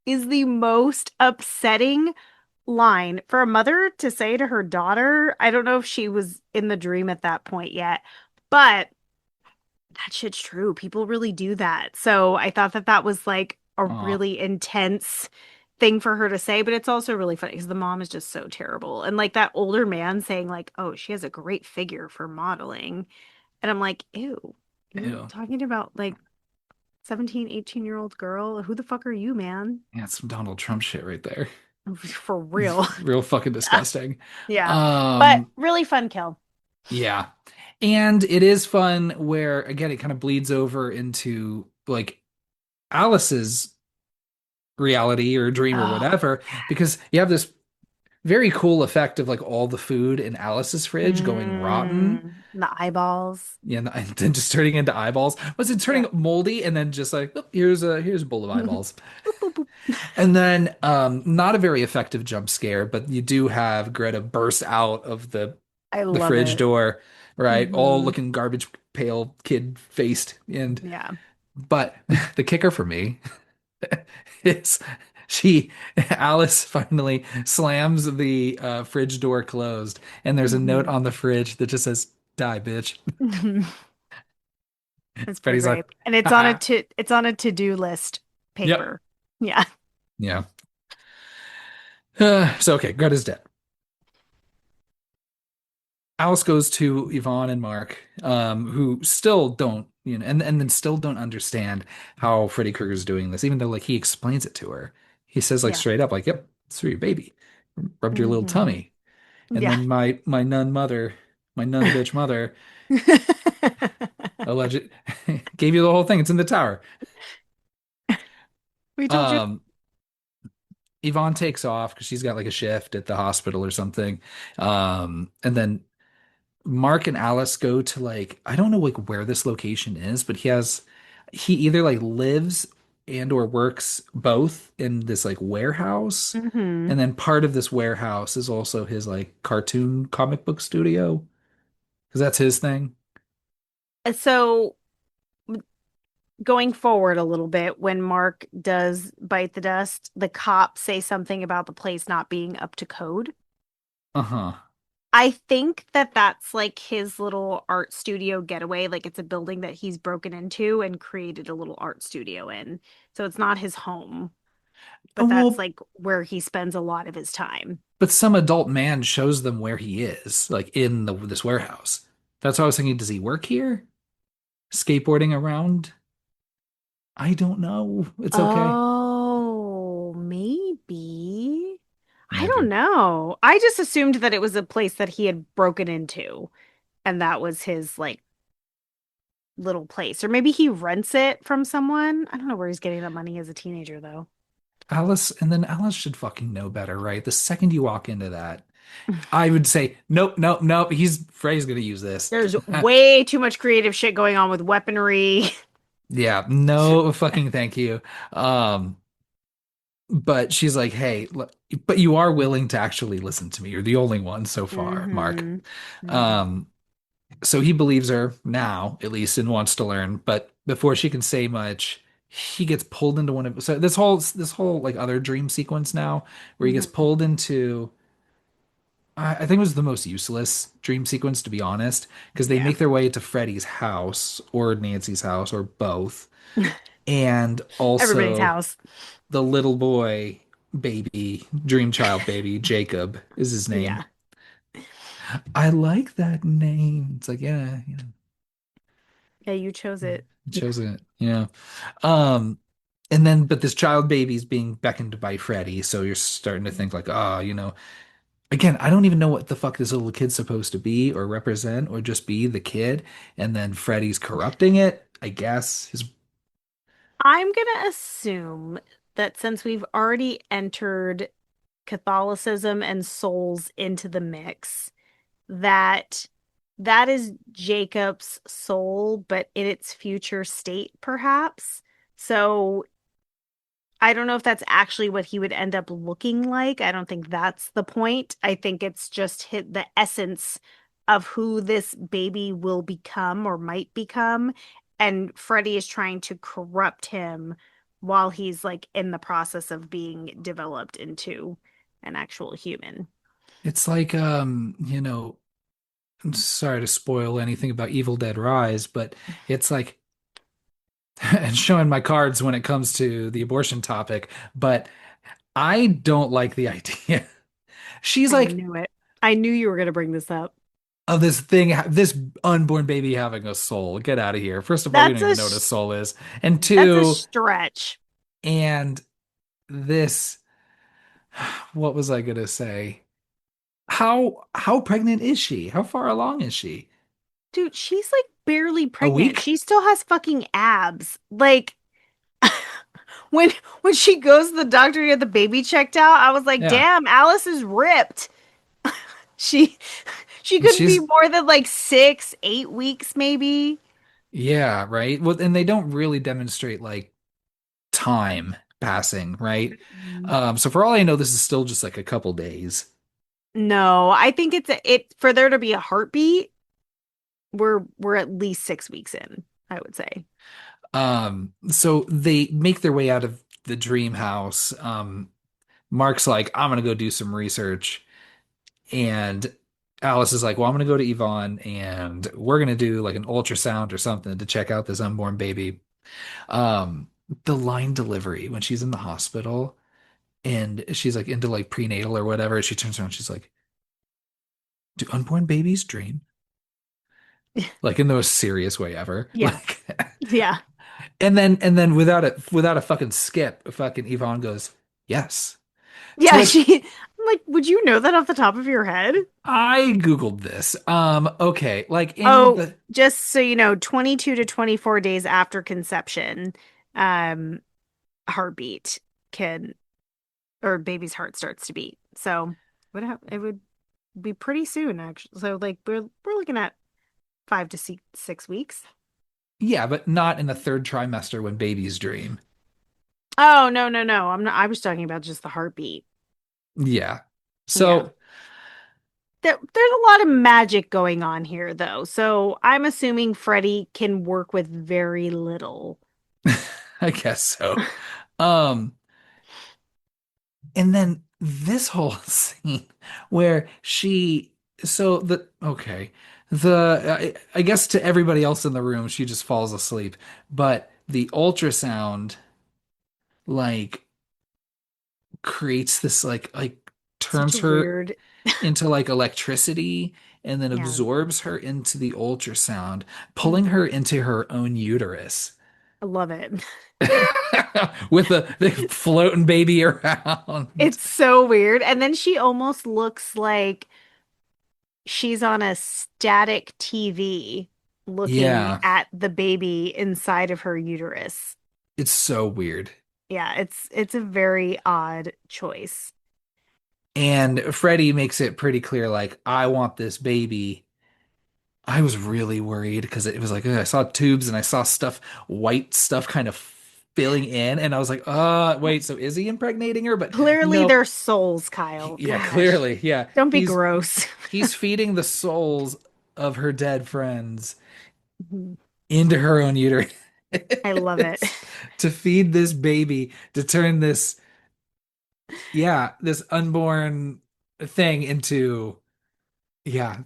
is the most upsetting line for a mother to say to her daughter. I don't know if she was in the dream at that point yet, but that shit's true. People really do that. So I thought that that was like a Aw. really intense thing for her to say, but it's also really funny because the mom is just so terrible. And like that older man saying like, "Oh, she has a great figure for modeling." And I'm like, "Ew. You're Ew. talking about like 17, 18-year-old girl? Who the fuck are you, man?" Yeah, it's some Donald Trump shit right there. For real. Real fucking Yeah. disgusting. Yeah. But Um, really fun kill. yeah. And it is fun where again it kind of bleeds over into like Alice's reality or dream or Oh, whatever because you have this very cool effect of like all the food in Alice's fridge going rotten. the eyeballs. Yeah, and then just turning into eyeballs. Was it turning Yeah. moldy and then just like, oh, here's a bowl of Boop, eyeballs. boop, boop. And then not a very effective jump scare, but you do have Greta burst out of I the love fridge it. door, right? All hmm looking garbage pail kid faced. And Yeah. but the kicker for me is she Alice finally slams the fridge door closed, and there's a note hmm on the fridge that just says "Die, bitch." It's pretty Freddy's great. like, And haha. it's on a to-do list Yep. paper. Yeah. Yeah. So okay, Greta's dead. Alice goes to Yvonne and Mark, who still don't, and then still don't understand how Freddy Krueger's doing this, even though like he explains it to her. He says like Yeah. straight up, like, "Yep, it's for your baby. Rubbed your little hmm tummy." And Yeah. then my nun mother, my nun bitch mother, alleged gave you the whole thing. It's in the tower. We told you. Um, Yvonne takes off because she's got like a shift at the hospital or something. And then Mark and Alice go to like I don't know like where this location is, but he either like lives and or works both in this like warehouse, hmm and then part of this warehouse is also his like cartoon comic book studio because that's his thing. So going forward a little bit, when Mark does bite the dust, the cops say something about the place not being up to code. Uh-huh. I think that that's like his little art studio getaway. Like it's a building that he's broken into and created a little art studio in. So it's not his home. but that's Well, like where he spends a lot of his time. but some adult man shows them where he is, like in this warehouse. That's why I was thinking, does he work here? Skateboarding around? I don't know. It's okay. Oh, maybe. I don't Maybe. know. I just assumed that it was a place that he had broken into and that was his like little place. Or maybe he rents it from someone. I don't know where he's getting that money as a teenager though. Alice, and then Alice should fucking know better, right? The second you walk into that, I would say, nope, nope, nope. Freddy's gonna use this. There's way too much creative shit going on with weaponry. Yeah, no fucking thank you. Um, but she's like, hey, but you are willing to actually listen to me. You're the only one so far, Mark. Hmm. Hmm. Um, so he believes her now, at least, and wants to learn. But before she can say much, he gets pulled into one of so this whole like other dream sequence now, where he gets Hmm. pulled into. I think it was the most useless dream sequence, to be honest, because they Yeah. make their way to Freddy's house or Nancy's house or both, and Everybody's also house. the little boy baby, dream child baby, Jacob is his name. Yeah. I like that name. It's like, yeah, Yeah, you chose it. chosen it. Yeah. Um, and then, but this child baby's being beckoned by Freddy, so you're starting to think like, again, I don't even know what the fuck this little kid's supposed to be or represent or just be the kid. And then Freddy's corrupting it, I guess. I'm gonna assume that since we've already entered Catholicism and souls into the mix, that that is Jacob's soul, but in its future state, perhaps. So I don't know if that's actually what he would end up looking like. I don't think that's the point. I think it's just hit the essence of who this baby will become or might become. And Freddy is trying to corrupt him while he's like in the process of being developed into an actual human. It's like, I'm sorry to spoil anything about Evil Dead Rise, but it's like, and showing my cards when it comes to the abortion topic, but I don't like the idea. She's I like, knew it. I knew you were going to bring this up. of this thing, this unborn baby having a soul. Get out of here. First of all, we That's don't a even know what a sh- soul is. And that's a two, stretch. and this, what was I gonna say? How pregnant is she? How far along is she? Dude, she's like barely A pregnant. week? She still has fucking abs. Like when when she goes to the doctor to get the baby checked out, I was like, Yeah. "Damn, Alice is ripped." She she couldn't be She's more than like 6, 8 weeks maybe. yeah, right. Well, and they don't really demonstrate like time passing, right? Mm. So for all I know, this is still just like a couple days. No, I think it for there to be a heartbeat, we're at least 6 weeks in, I would say. So they make their way out of the dream house. Mark's like, I'm gonna go do some research. And Alice is like, well, I'm gonna go to Yvonne and we're gonna do like an ultrasound or something to check out this unborn baby. Um, the line delivery when she's in the hospital and she's like into like prenatal or whatever, she turns around, she's like, do unborn babies dream? Like in the most serious way ever. Yeah. Like Yeah. and then without a fucking skip, fucking Yvonne goes, yes. To Yeah, which I'm like, would you know that off the top of your head? I Googled this. Okay, like in Oh, the just so you know, 22 to 24 days after conception, um, heartbeat can or baby's heart starts to beat. So it would be pretty soon actually. So like we're looking at 5 to 6 weeks. yeah, but not in the third trimester when babies dream. Oh, no, no, no. I'm not I was talking about just the heartbeat. Yeah. Yeah. So There's a lot of magic going on here though. So I'm assuming Freddy can work with very little. I guess so. Um, and then this whole scene where so the, okay, I guess to everybody else in the room, she just falls asleep. But the ultrasound, like, creates this like Such a turns her weird. into like electricity and then Yeah. absorbs her into the ultrasound, pulling Mhm. her into her own uterus I love it. with the floating baby around. It's so weird. And then she almost looks like she's on a static TV looking Yeah, at the baby inside of her uterus. it's so weird. Yeah, it's a very odd choice. And Freddy makes it pretty clear, like, I want this baby. I was really worried because it was like, ugh, I saw tubes and I saw stuff, white stuff kind of filling in. And I was like, wait, so is he impregnating her? But Clearly no, they're souls, Kyle. yeah, Gosh. clearly. Yeah. Don't be He's gross. he's feeding the souls of her dead friends Mhm. into her own uterus I love it. to feed this baby, to turn this, yeah, this unborn thing into, yeah,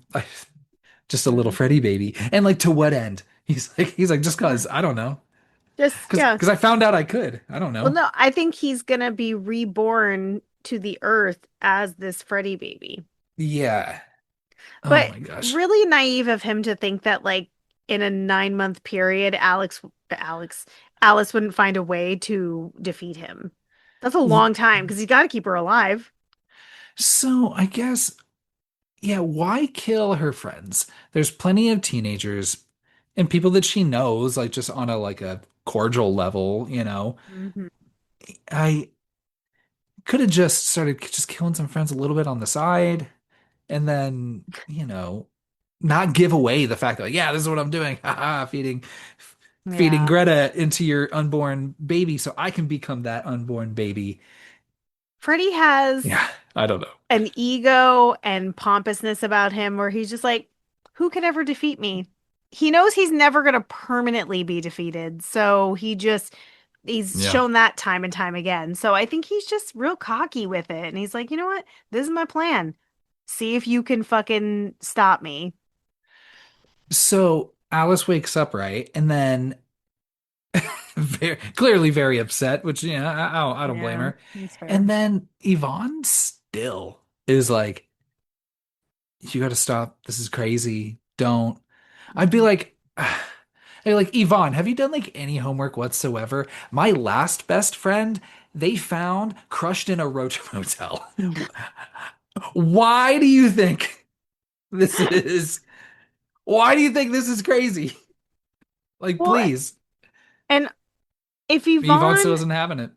just a little Mhm. Freddy baby. And like to what end? He's like, just Yeah. cause, I don't know. Just yeah. Because I found out I could. I don't Well, know. no, I think he's gonna be reborn to the earth as this Freddy baby. Yeah. Oh But my gosh. really naive of him to think that like in a 9 month period, Alex, Alice wouldn't find a way to defeat him. That's a long time because he's got to keep her alive. So I guess, yeah, why kill her friends? There's plenty of teenagers and people that she knows, like just on a like a cordial level, you know. Mhm. I could have just started just killing some friends a little bit on the side and then, not give away the fact that, like, yeah, this is what I'm doing. Haha, feeding Yeah. Greta into your unborn baby so I can become that unborn baby. Freddie has Yeah, I don't know. an ego and pompousness about him where he's just like, who could ever defeat me? He knows he's never going to permanently be defeated. So he's Yeah. shown that time and time again. So I think he's just real cocky with it. And he's like, you know what? This is my plan. See if you can fucking stop me. So Alice wakes up, right? And then clearly very upset, which, I don't blame Yeah, her. that's And fair. then Yvonne still is like, you got to stop. This is crazy. Don't. I'd be Mhm. like, hey, like, Yvonne, have you done like any homework whatsoever? My last best friend, they found crushed in a roach motel. Why do you think this is? Why do you think this is crazy? Like, Well, please. and if Yvonne still Yvonne isn't having it.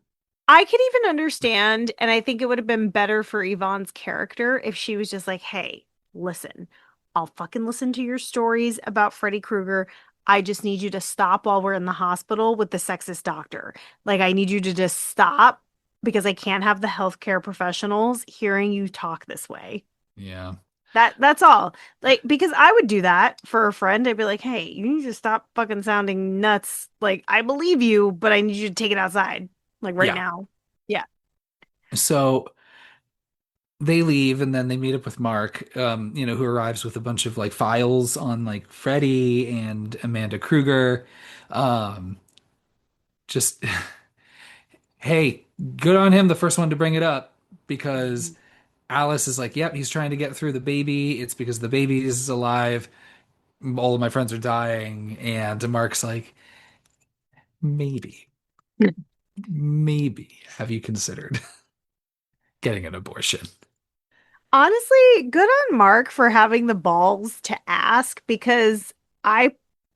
I could even understand, and I think it would have been better for Yvonne's character if she was just like, hey, listen, I'll fucking listen to your stories about Freddy Krueger. I just need you to stop while we're in the hospital with the sexist doctor. Like, I need you to just stop because I can't have the healthcare professionals hearing you talk this way. Yeah. That's all. Like, because I would do that for a friend. I'd be like, hey, you need to stop fucking sounding nuts. Like, I believe you, but I need you to take it outside. Like right Yeah. now. Yeah. So they leave and then they meet up with Mark, who arrives with a bunch of like files on like Freddy and Amanda Kruger. Um, just hey, good on him, the first one to bring it up because Mhm. Alice is like, yep, he's trying to get through the baby. It's because the baby is alive. All of my friends are dying. And Mark's like, maybe, maybe have you considered getting an abortion? Honestly, good on Mark for having the balls to ask because I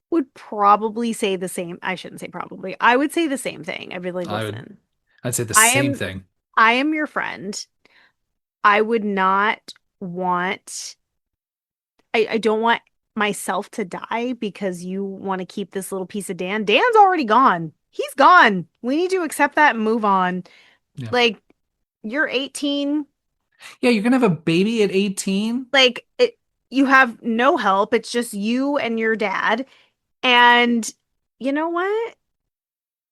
would probably say the same. I shouldn't say probably. I would say the same thing. I'd be like, I would, listen, I'd say the I same am thing. I am your friend. I would not want I don't want myself to die because you want to keep this little piece of Dan. Dan's already gone. He's gone. We need to accept that and move on. Yeah. Like, you're 18. Yeah, you're gonna have a baby at 18? Like, you have no help. It's just you and your dad. And you know what?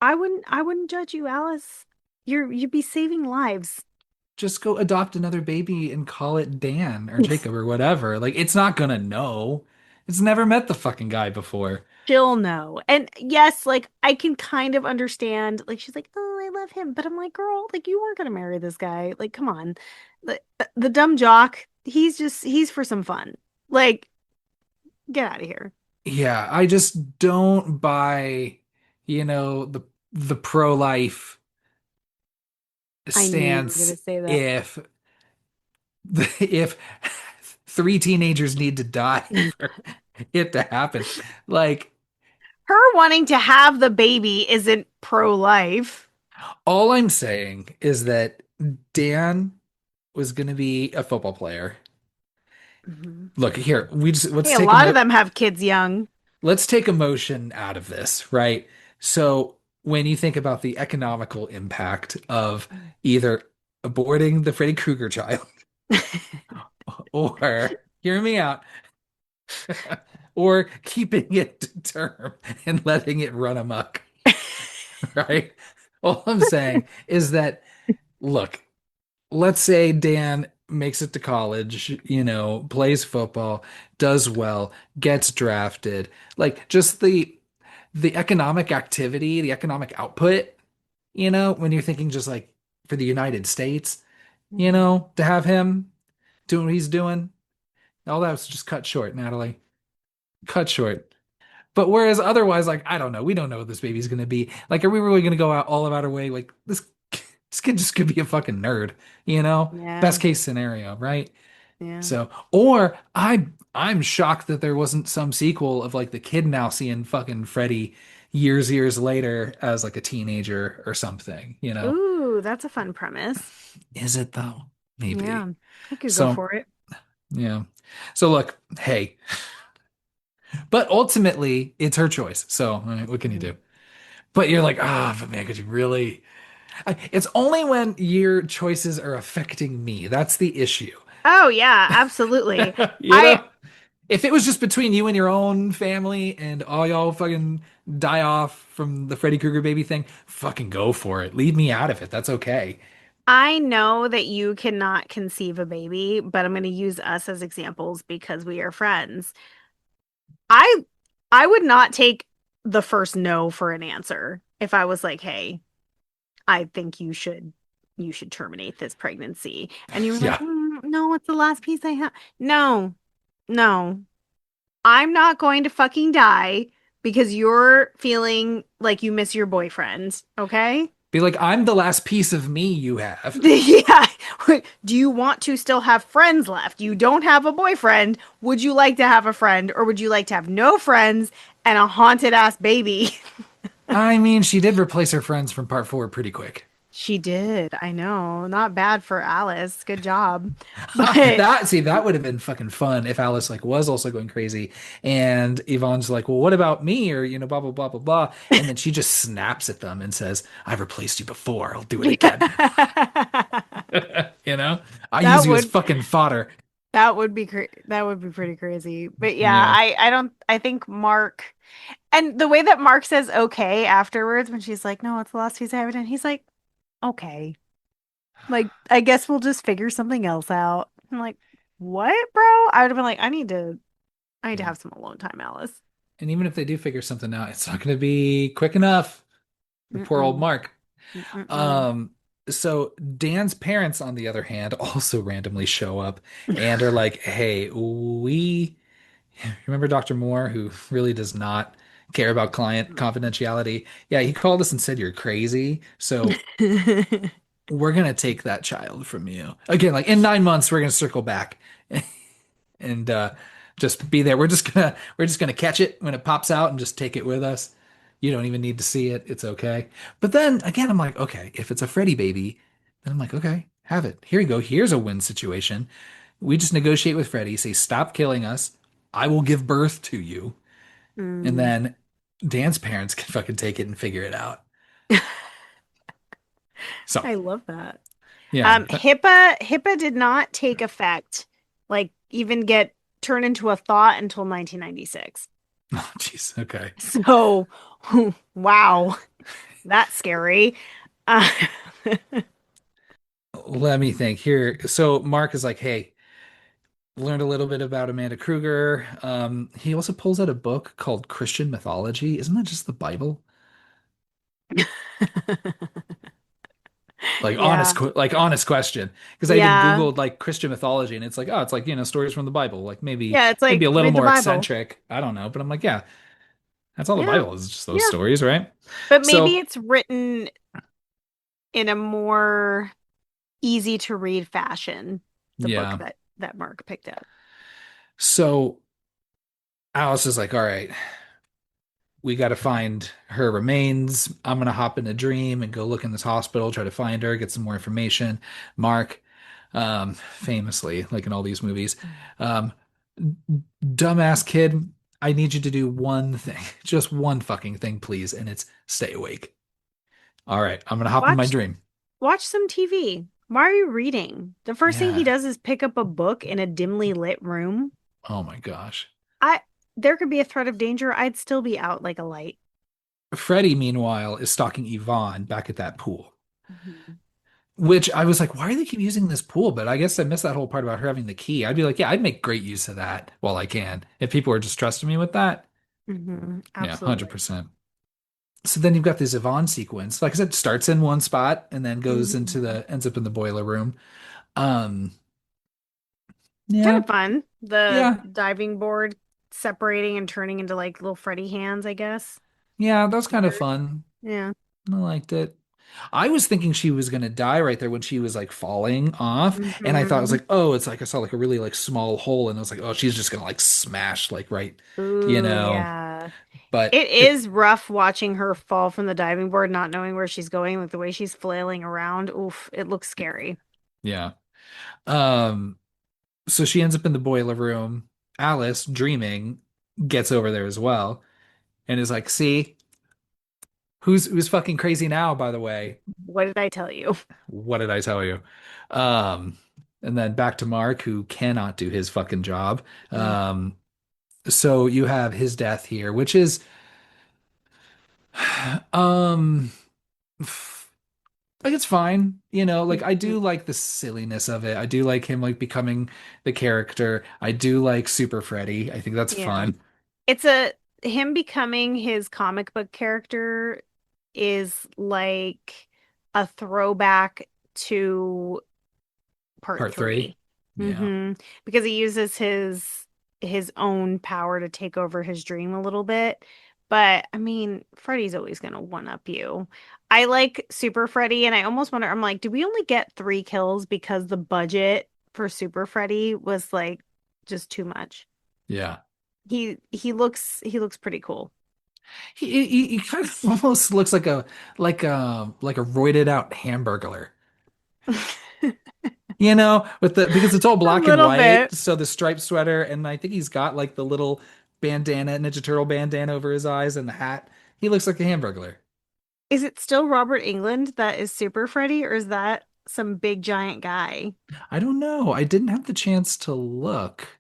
I wouldn't judge you, Alice. You'd be saving lives. Just go adopt another baby and call it Dan or Jacob or whatever. Like, it's not gonna know. It's never met the fucking guy before. She'll know. And yes, like I can kind of understand. Like she's like, "Oh, I I love him. But I'm like, girl, like you are gonna marry this guy. Like, come on. The dumb jock, he's for some fun. Like, get out of here. Yeah, I just don't buy, the pro-life I knew you were stance gonna say that. if three teenagers need to die for it to happen. Like, Her wanting to have the baby isn't pro-life. all I'm saying is that Dan was going to be a football player. Mhm. Look, here, Hey, a lot of them have kids young. let's take emotion out of this, right? So when you think about the economical impact of either aborting the Freddy Krueger child or, hear me out, or keeping it to term and letting it run amok, right? All I'm saying is that, look, let's say Dan makes it to college, plays football, does well, gets drafted. Like just the economic activity, the economic output, when you're thinking just like for the United States, Mhm. to have him doing what he's doing, all that was just cut short, Natalie. Cut short. But whereas otherwise, like, I don't know, we don't know what this baby's gonna be. Like, are we really gonna go out all of our way? Like, this kid just could be a fucking nerd, you know? Yeah, Best case scenario, right? yeah. So, or I'm shocked that there wasn't some sequel of like the kid now seeing fucking Freddy years later as like a teenager or something. Ooh, that's a fun premise. Is it though? Maybe. Yeah, I could go So, for it. yeah. So look, hey, but ultimately it's her choice. So, what can you Mhm. do? But you're like, but man, could you really? It's only when your choices are affecting me. That's the issue. Oh yeah, absolutely. You I know? If it was just between you and your own family and all y'all fucking die off from the Freddy Krueger baby thing, fucking go for it. Leave me out of it. That's okay. I know that you cannot conceive a baby, but I'm going to use us as examples because we are friends. I I would not take the first no for an answer if I was like, "Hey, I think you should terminate this pregnancy." And you were like, Yeah. "No, it's the last piece I have." No. No. I'm not going to fucking die because you're feeling like you miss your boyfriend, okay? Be like, I'm the last piece of me you have. Yeah. Do you want to still have friends left? You don't have a boyfriend. Would you like to have a friend, or would you like to have no friends and a haunted ass baby? I mean, she did replace her friends from part four pretty quick. She did. I know. Not bad for Alice. Good job. But That would have been fucking fun if Alice like was also going crazy and Yvonne's like, well, what about me? Or, blah, blah, blah, blah, blah. And then she just snaps at them and says, I've replaced you before. I'll do it again. You know, I use that you as would fucking fodder. that would be pretty crazy. But yeah, Yeah. I think Mark, and the way that Mark says okay afterwards when she's like, "No, it's the last piece I have," and he's like, "Okay." Like, I guess we'll just figure something else out. I'm like, "What, bro?" I would have been like, I need to Yeah. have some alone time, Alice." And even if they do figure something out, it's not going to be quick enough for poor old Mm-mm. Mark. Mm-mm. Um, so Dan's parents, on the other hand, also randomly show up and are like, "Hey, we remember Dr. Moore, who really does not care about client confidentiality? Yeah, he called us and said you're crazy. So we're gonna take that child from you again. Like in 9 months, we're gonna circle back and just be there. We're just gonna catch it when it pops out and just take it with us. You don't even need to see it. It's okay. But then again, I'm like, okay, if it's a Freddy baby, then I'm like, okay, have it. Here you go. Here's a win situation. We just negotiate with Freddy, say, stop killing us. I will give birth to you. And Mm. then Dan's parents can fucking take it and figure it out. So, I love that. yeah. HIPAA did not take effect, like even get turned into a thought until 1996. Oh, jeez. Okay. So, wow, that's scary. Uh, Let me think here. So, Mark is like, hey, learned a little bit about Amanda Kruger. He also pulls out a book called Christian Mythology. Isn't that just the Bible? Yeah. Like honest question. Because I even Yeah. Googled like Christian mythology and it's like, oh, it's like, stories from the Bible. Like Yeah, it's maybe like a little read the more Bible. eccentric. I don't know. But I'm like, yeah, that's all the Yeah. Bible is, just those Yeah. stories, right? But maybe So it's written in a more easy to read fashion, the book yeah. that Mark picked up. So Alice is like, all right, we got to find her remains. I'm gonna hop in a dream and go look in this hospital, try to find her, get some more information. Mark, famously, like in all these movies, um, dumbass kid, I need you to do one thing, just one fucking thing, please, and it's stay awake. All right, I'm gonna hop in my Watch dream. watch some TV. Why are you reading? The first thing he Yeah. does is pick up a book in a dimly lit room. Oh my gosh. I There could be a threat of danger. I'd still be out like a light. Freddy, meanwhile, is stalking Yvonne back at that pool. Mhm. Which I was like, why do they keep using this pool? But I guess I missed that whole part about her having the key. I'd be like, yeah, I'd make great use of that while I can. If people are just trusting me with that, yeah, Absolutely. 100%. So then you've got this Yvonne sequence. Like I said, starts in one spot and then goes into Mhm. ends up in the boiler room. Um, Kind yeah, of fun. The yeah, diving board separating and turning into like little Freddy hands, I guess. yeah, that was kind of Weird. fun. Yeah. I liked it. I was thinking she was gonna die right there when she was like falling off, and I thought I was Hmm. like, oh, it's like I saw like a really like small hole, and I was like, oh, she's just gonna like smash like right, you Ooh, know. yeah. But It is rough watching her fall from the diving board, not knowing where she's going, like the way she's flailing around. Oof, it looks scary. yeah. Um, so she ends up in the boiler room. Alice, dreaming, gets over there as well, and is like, see, who's fucking crazy now, by the way. What did I tell you? What did I tell you? Um, and then back to Mark, who cannot do his fucking job. Mm. Um, so you have his death here, which is um like it's fine, like I Mhm. do like the silliness of it. I do like him like becoming the character. I do like Super Freddy. I think that's Yeah. fun. It's a Him becoming his comic book character is like a throwback to part Part three. three. Yeah. Because he uses his own power to take over his dream a little bit. But I mean, Freddy's always gonna one up you. I like Super Freddy, and I almost wonder, I'm like, do we only get 3 kills because the budget for Super Freddy was like just too much? Yeah. He looks pretty cool. He kind of almost looks like a roided out hamburglar. With the because it's all A black and little white, bit. so the striped sweater, and I think he's got like the little bandana, Ninja Turtle bandana over his eyes and the hat. He looks like a hamburglar. Is it still Robert England that is Super Freddy, or is that some big giant guy? I don't know. I didn't have the chance to look.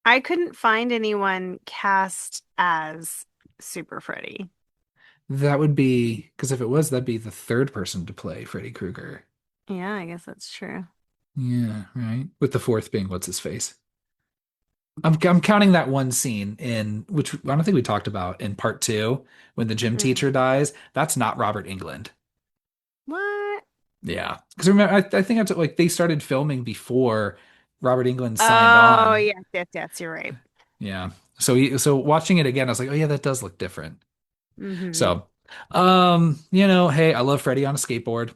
I couldn't find anyone cast as Super Freddy. That would be because if it was, that'd be the third person to play Freddy Krueger. Yeah, I guess that's true. Yeah, right. With the fourth being what's his face. I'm counting that one scene in which I don't think we talked about in part two when the gym Mm. teacher dies. That's not Robert England. What? Yeah, because remember, I think I took like they started filming before Robert England signed Oh, on. yes, yes, yes, you're right. Yeah, so watching it again, I was like, oh yeah, that does look different. Hmm. So, hey, I love Freddy on a skateboard.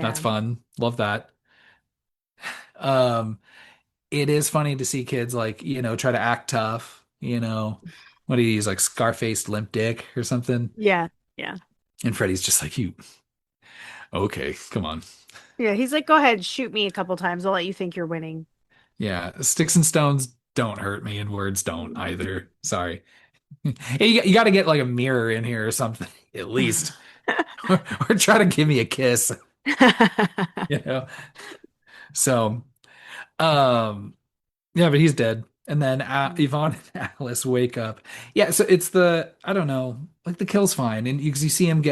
That's Yeah. fun. Love that. Um, it is funny to see kids like, try to act tough, what do you use, like Scarface limp dick or something? Yeah. Yeah. And Freddy's just like, you, okay, come on. Yeah. He's like, go ahead, shoot me a couple times. I'll let you think you're winning. Yeah, sticks and stones don't hurt me, and words don't either. Sorry. Hey, you got to get like a mirror in here or something, at least, or try to give me a kiss, you know? So, um, yeah, but he's dead. And then Yvonne and Alice wake up. Yeah, so I don't know, like the kill's fine. And because you see him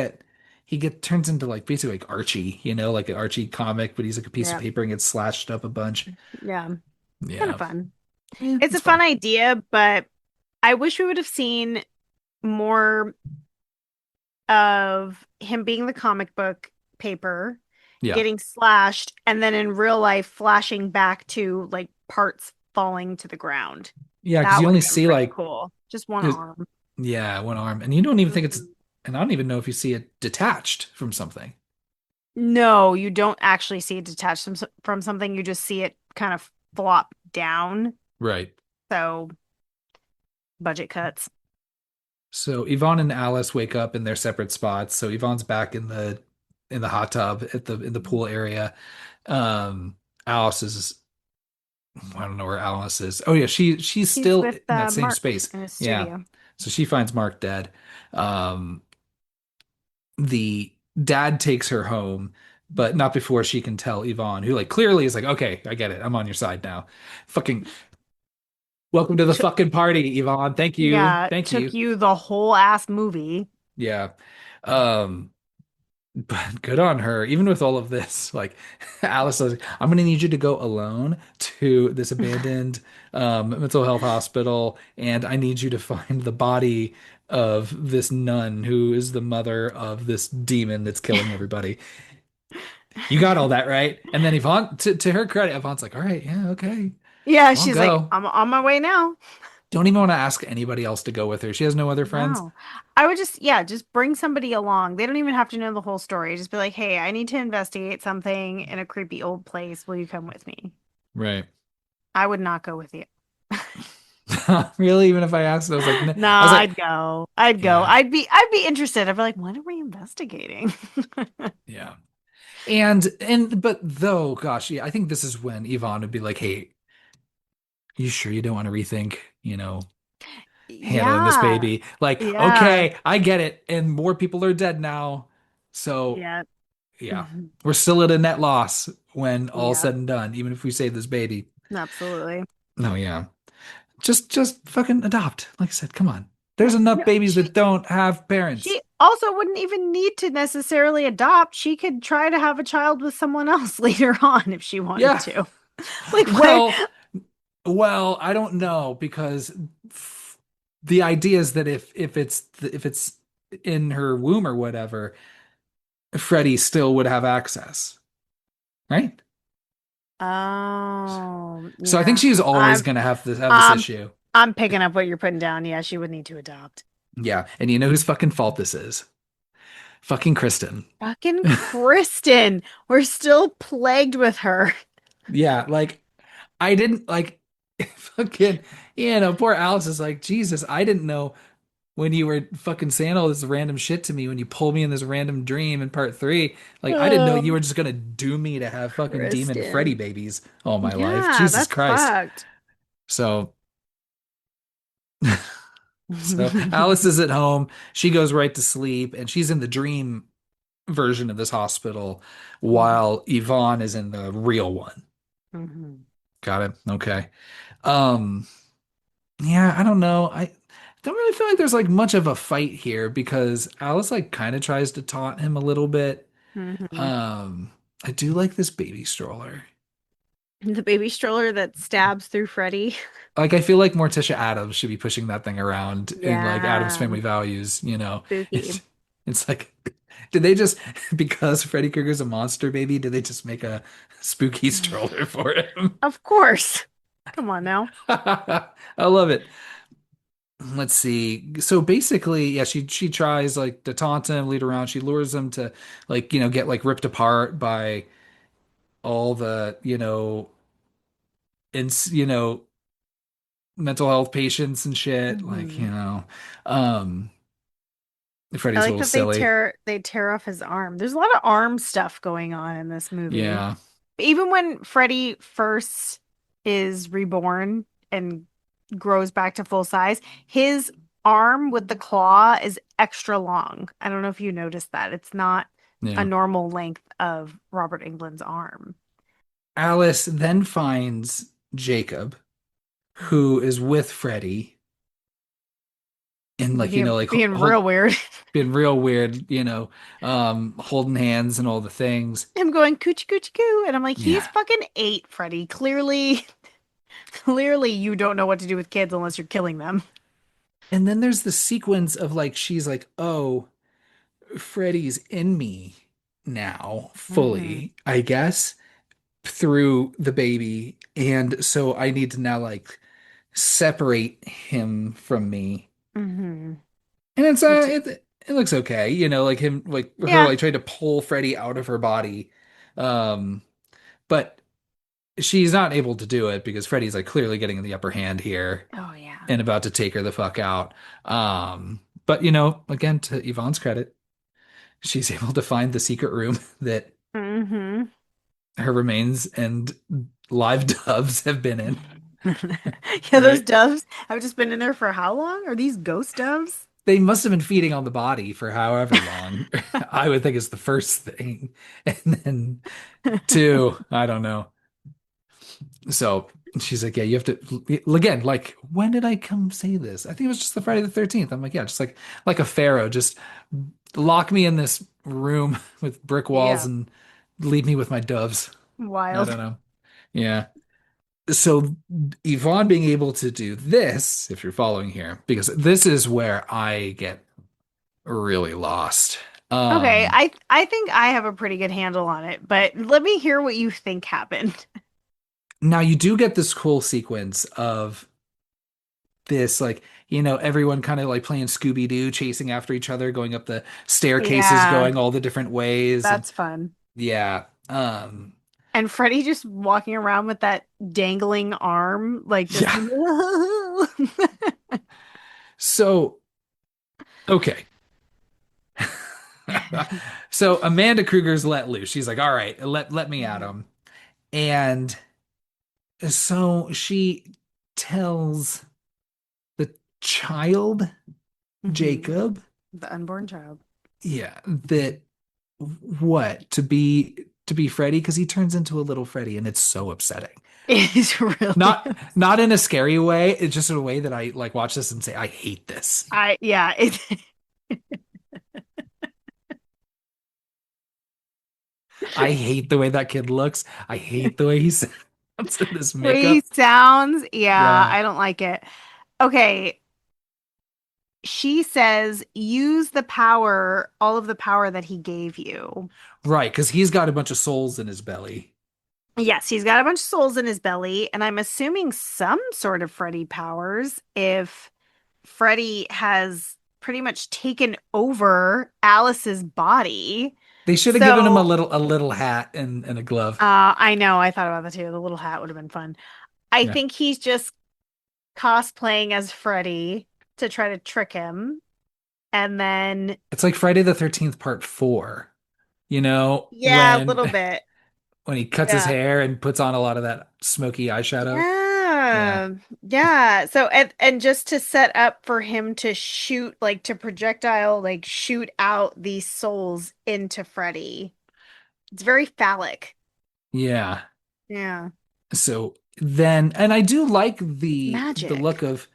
turns into like basically like Archie, like an Archie comic, but he's like a piece of Yeah. paper and gets slashed up a bunch. Yeah. Kind of Yeah. fun. Yeah, It's a it's fun fun. idea, but I wish we would have seen more of him being the comic book paper Yeah. getting slashed, and then in real life flashing back to like parts falling to the ground. Yeah, because That you would only have been see pretty like cool. Just one there's arm. yeah, one arm. And you don't even think it's Mhm. and I don't even know if you see it detached from something. No, you don't actually see it detached from something. You just see it kind of flop down. Right. So, budget cuts. So Yvonne and Alice wake up in their separate spots. So Yvonne's back in the hot tub at the pool area. Um Alice is I don't know where Alice is. Oh yeah, she's He's still with in that same Mark space. in his Yeah. studio. So she finds Mark dead. Um the dad takes her home, but not before she can tell Yvonne, who like clearly is like, okay, I get it. I'm on your side now. Fucking welcome to the T fucking party, Yvonne. Thank you. Yeah, Thank took you. you the whole ass movie. Yeah. Um, but good on her. Even with all of this, like Alice says, I'm gonna need you to go alone to this abandoned mental health hospital, and I need you to find the body of this nun who is the mother of this demon that's killing everybody. You got all that right. And then Yvonne, to her credit, Yvonne's like, all right, yeah, okay, Yeah, I'll she's like, go. I'm on my way now. Don't even want to ask anybody else to go with her. She has no other friends. No. I would just, yeah, just bring somebody along. They don't even have to know the whole story. Just be like, hey, I need to investigate something in a creepy old place. Will you come with me? Right. I would not go with you. Really, even if I asked, I was like, no. I was Nah, like, I'd go. I'd go. yeah, I'd be interested. I'd be like, what are we investigating? yeah. And but though, gosh, yeah, I think this is when Yvonne would be like, hey, you sure you don't want to rethink, handling this Yeah. baby? Like, Yeah. okay, I get it. And more people are dead now. So Yeah. yeah, we're still at a net loss when all Yeah. said and done, even if we save this baby. Absolutely. No, yeah. Just fucking adopt. Like I said, come on. There's Yeah. enough No, babies she that don't have parents. she also wouldn't even need to necessarily adopt. She could try to have a child with someone else later on if she wanted Yeah. to. Like where Well, well, I don't know because the idea is that if it's in her womb or whatever, Freddy still would have access, right? Oh, So I think yeah. she's always I'm gonna have this um issue. I'm picking up what you're putting down. Yeah, she would need to adopt. Yeah, and you know whose fucking fault this is? Fucking Kristen. Fucking Kristen. We're still plagued with her. Yeah, like I didn't like fucking poor Alice is like, Jesus, I didn't know when you were fucking saying all this random shit to me when you pulled me in this random dream in part three. Like I didn't know you Oh, were just gonna doom me to have fucking demon Freddy Kristen. babies all my life. Yeah, Jesus that's Christ. fucked. So so Alice is at home. She goes right to sleep and she's in the dream version of this hospital Mhm. while Yvonne is in the real one. Mhm. Got it. Okay. Um Yeah, I don't know. I don't really feel like there's like much of a fight here because Alice like kind of tries to taunt him a little bit. Mhm. Um, I do like this baby stroller. The baby stroller that stabs through Freddy. Like I feel like Morticia Addams should be pushing that thing around in like Addams Yeah. Family Values, Spooky. It's like did they just because Freddy Krueger's a monster baby, did they just make a spooky stroller for him? Of course. Come on now. I love it. Let's see. So basically, yeah, she tries like to taunt him, lead around. She lures him to like, get like ripped apart by all the, and mental health patients and shit. Like, Mhm. um, I Freddy's a like little that they silly. tear off his arm. There's a lot of arm stuff going on in this movie. Yeah. Even when Freddy first is reborn and grows back to full size, his arm with the claw is extra long. I don't know if you noticed that. It's not a Yeah. normal length of Robert Englund's arm. Alice then finds Jacob, Mhm. who is with Freddy, and like, Being like being real weird. been real weird, holding hands and all the things. Him going coochie coochie coo, and I'm like, he's Yeah. fucking 8, Freddy. Clearly, clearly, you don't know what to do with kids unless you're killing them. And then there's the sequence of like she's like, "Oh, Freddy's in me." now Hmm. fully, I guess, through the baby. And so I need to now like separate him from me. Hmm. And it's Which, it looks okay, like him like her yeah. like trying to pull Freddy out of her body. Um, but she's not able to do it because Freddy's like clearly getting the upper hand here Oh, yeah. and about to take her the fuck out. But again, to Yvonne's credit, she's able to find the secret room that Hmm. her remains and live doves have been in, Yeah, those right? doves have just been in there for how long? Are these ghost doves? They must have been feeding on the body for however long. I would think it's the first thing. And then two, I don't know. So she's like, yeah, you have to again, like, when did I come say this? I think it was just the Friday the 13th. I'm like, yeah, just like a pharaoh, just lock me in this room with brick walls Yeah. and leave me with my doves. I Wild. don't know. Yeah. So Yvonne being able to do this, if you're following here, because this is where I get really lost. Okay, Um, I think I have a pretty good handle on it, but let me hear what you think happened. Now you do get this cool sequence of this, like, everyone kind of like playing Scooby-Doo, chasing after each other, going up the staircases, Yeah, going all the different ways, and that's fun. yeah. And Freddy just walking around with that dangling arm, like just Yeah. So, okay. So Amanda Kruger's let loose. She's like, all right, let me at Mhm. him. And so she tells the child, Mhm. Jacob, The unborn child. yeah, that what to be Freddy because he turns into a little Freddy and it's so upsetting. It is really Not in a scary way, it's just in a way that I like watch this and say I hate this. yeah, it I hate the way that kid looks. I hate the way he sounds in this the way he makeup. sounds, yeah, Yeah. I don't like it. Okay, she says use the power, all of the power that he gave you. Right, because he's got a bunch of souls in his belly. Yes, he's got a bunch of souls in his belly, and I'm assuming some sort of Freddy powers if Freddy has pretty much taken over Alice's body. They should have given him So, a little hat and a glove. I know, I thought about that too. The little hat would have been fun. I Yeah. think he's just cosplaying as Freddy to try to trick him. And then, It's like Friday the 13th part 4. yeah, a When little bit. when he cuts his Yeah. hair and puts on a lot of that smoky eyeshadow. Yeah. Yeah. Yeah. So and just to set up for him to shoot like to projectile like shoot out these souls into Freddy. It's very phallic. Yeah. Yeah. So then, and I do like It's the look magic. of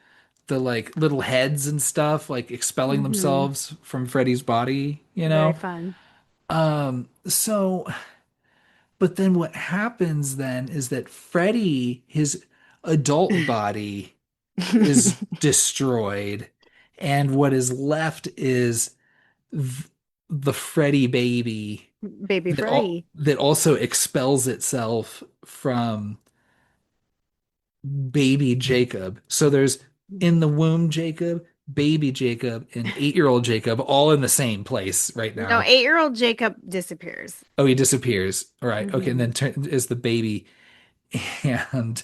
the like little heads and stuff like expelling Hmm. themselves from Freddy's body, Very fun. So but then what happens then is that Freddy, his adult body is destroyed, and what is left is th the Freddy baby Baby Freddy. that also expels itself from baby Jacob. So there's in the womb Jacob, baby Jacob, and 8-year-old Jacob all in the same place right No, now. 8-year-old Jacob disappears. Oh, he disappears. All right. Okay. And Hmm. then is the baby. And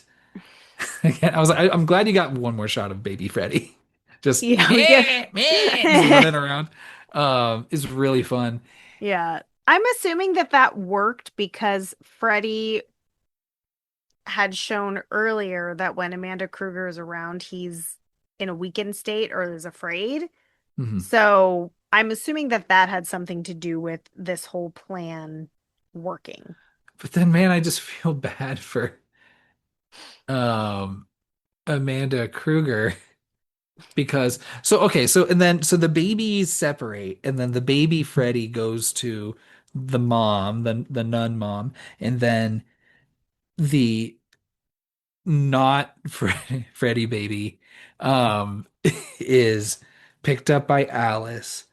again, I was like, I'm glad you got one more shot of baby Freddy. Just Yeah, we get meh, meh, just running around. Is really fun. Yeah. I'm assuming that that worked because Freddy had shown earlier that when Amanda Kruger is around, he's in a weakened state or is afraid. Mhm. So I'm assuming that that had something to do with this whole plan working. But then, man, I just feel bad for um Amanda Kruger because so okay, so and then so the babies separate, and then the baby Freddy goes to the mom, the nun mom, and then the not Freddy baby is picked up by Alice,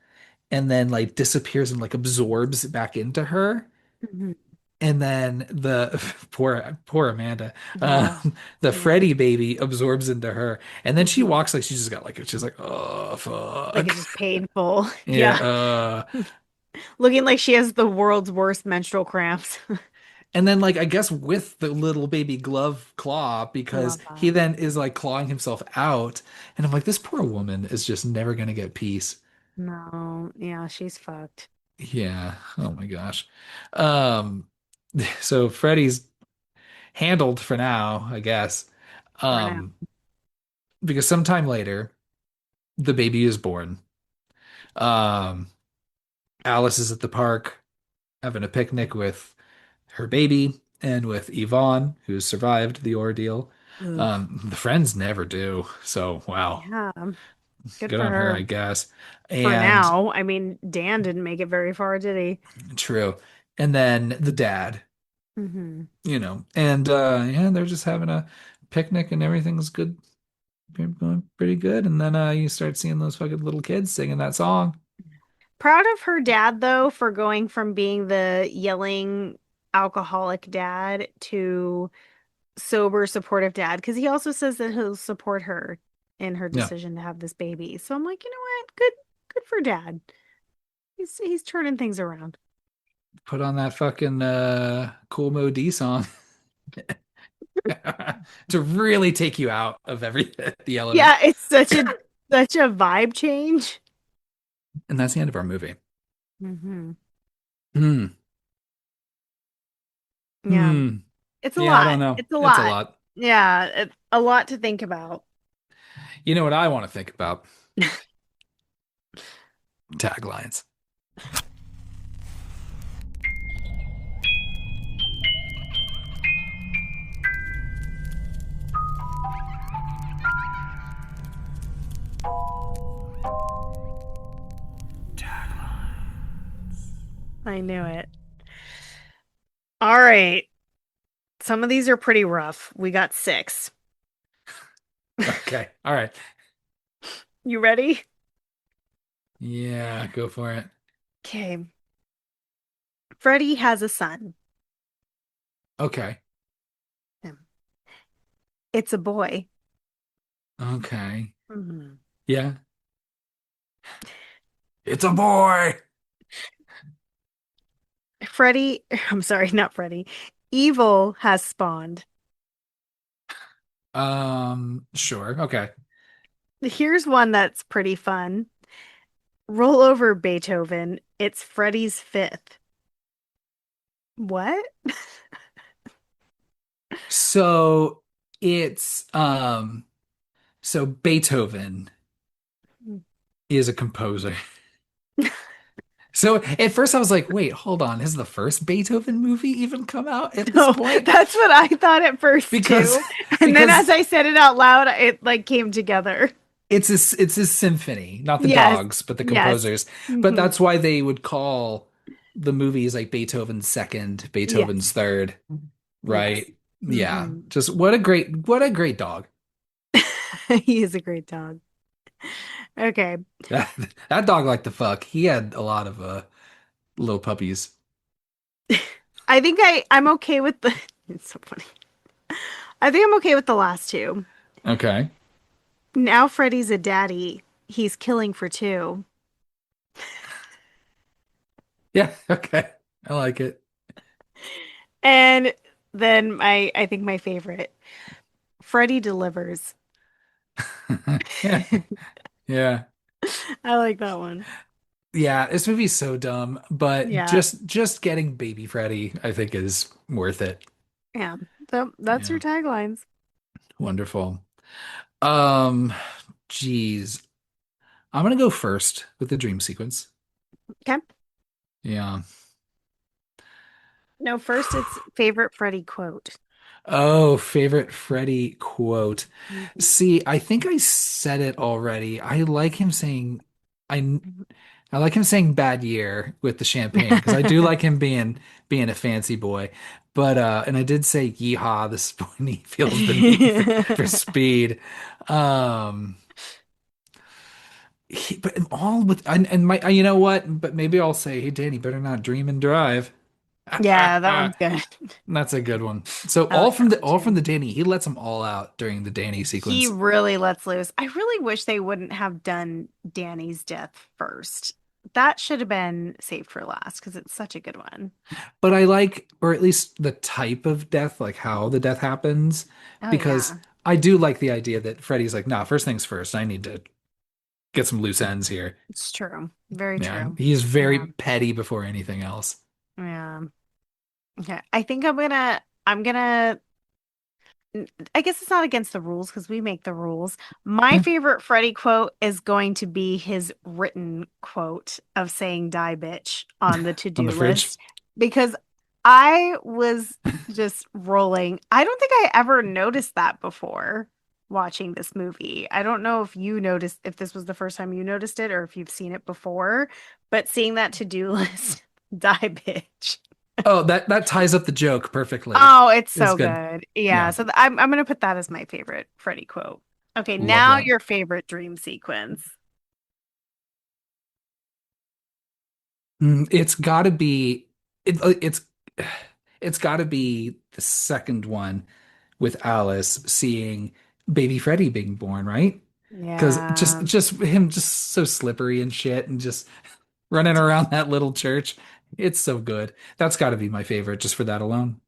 and then like disappears and like absorbs back into her. Mhm. And then the poor Amanda, Oh, the yeah. Freddy baby absorbs into her, and then she Mhm. walks like she just got like she's like, oh Like fuck, it's just painful. yeah. Yeah. Looking like she has the world's worst menstrual cramps. And then like I guess with the little baby glove claw I because love he that. then is like clawing himself out, and I'm like, this poor woman is just never gonna get peace. No, yeah, she's fucked Yeah. Oh my gosh. Um, so Freddy's handled for now, I guess. for now. Um, because sometime later, the baby is born. Um, Alice is at the park having a picnic with her baby and with Yvonne, who's survived the ordeal. Ugh. The friends never do. So, wow, Yeah, good good for on her, I her. guess. For And now, I mean, Dan didn't make it very far, did he? true. And then the dad, Hmm. and yeah, they're just having a picnic and everything's good, going pretty good. And then you start seeing those fucking little kids singing that song. Proud of her dad, though, for going from being the yelling alcoholic dad to sober, supportive dad, because he also says that he'll support her in her Yeah. decision to have this baby. So I'm like, you know what? Good for dad. He's turning things around. Put on that fucking Cool Mo D song to really take you out of every the element. Yeah, it's such a vibe change. And that's the end of our movie. Hmm. Hmm. Yeah, Hmm. it's a Yeah, I lot. don't know. It's a It's a lot. lot. Yeah, a lot to think about. You know what I want to think about? Taglines. I knew it. All right. Some of these are pretty rough. We got six. Okay. All right. You ready? Yeah, go for it. Okay. Freddy has a son. Okay. It's a boy. Okay. Mhm. Yeah. It's a boy. Freddy, I'm sorry, not Freddy. Evil has spawned. Sure. Okay. Here's one that's pretty fun. Roll over Beethoven. It's Freddy's fifth. What? So it's so Beethoven is a composer. So at first I was like, wait, hold on. Has the first Beethoven movie even come out at this No, point? that's what I thought at first Because too. And then as because I said it out loud, it like came together. it's a symphony, not the Yes. dogs, but the Yes. composers. But Hmm. that's why they would call the movies like Beethoven's second, Beethoven's Yes. third, Yes. right? Yeah. Hmm. Just what a great dog. He is a great dog. Okay. That that dog liked to fuck. He had a lot of little puppies. I think I'm okay with the it's so funny. I think I'm okay with the last two. Okay. Now Freddy's a daddy. He's killing for two. Yeah, okay. I like it. And then I think my favorite, Freddy delivers. Yeah. Yeah. I like that one. Yeah, this movie's so dumb, but Yeah. just getting baby Freddy, I think is worth it. Yeah. So that's your Yeah. taglines. Wonderful. Um, geez. I'm gonna go first with the dream sequence. Okay. Yeah. No, first it's favorite Freddy quote. Oh, favorite Freddy quote. Mhm. See, I think I said it already. I I like him saying bad year with the champagne because I do like him being a fancy boy. But and I did say yeehaw, this is when he feels the need for speed. Um but all with and my you know what? But maybe I'll say, hey Danny, better not dream and drive. Yeah, that one's good. That's a good one. So I like that one all from too. the Danny, he lets them all out during the Danny He sequence. really lets loose. I really wish they wouldn't have done Danny's death first. That should have been saved for last because it's such a good one. But I like, or at least the type of death, like how the death happens, Oh because yeah, I do like the idea that Freddy's like, nah, first things first, I need to get some loose ends here. it's true. Very Yeah, true. he is Yeah. very petty before anything else. Yeah. Okay. I think I'm gonna I guess it's not against the rules because we make the rules. My Yeah, favorite Freddie quote is going to be his written quote of saying die bitch on the on the to-do fridge. list because I was just rolling. I don't think I ever noticed that before watching this movie. I don't know if you noticed if this was the first time you noticed it or if you've seen it before, but seeing that to-do list, die bitch. Oh, that ties up the joke perfectly. Oh, it's It's so good. good. Yeah, Yeah, so I'm gonna put that as my favorite Freddy quote. Okay, love now that. your favorite dream sequence. It's got to be it, it's got to be the second one with Alice seeing baby Freddy being born, right? Because Yeah. just him just so slippery and shit and just running around that little church. It's so good. That's got to be my favorite just for that alone.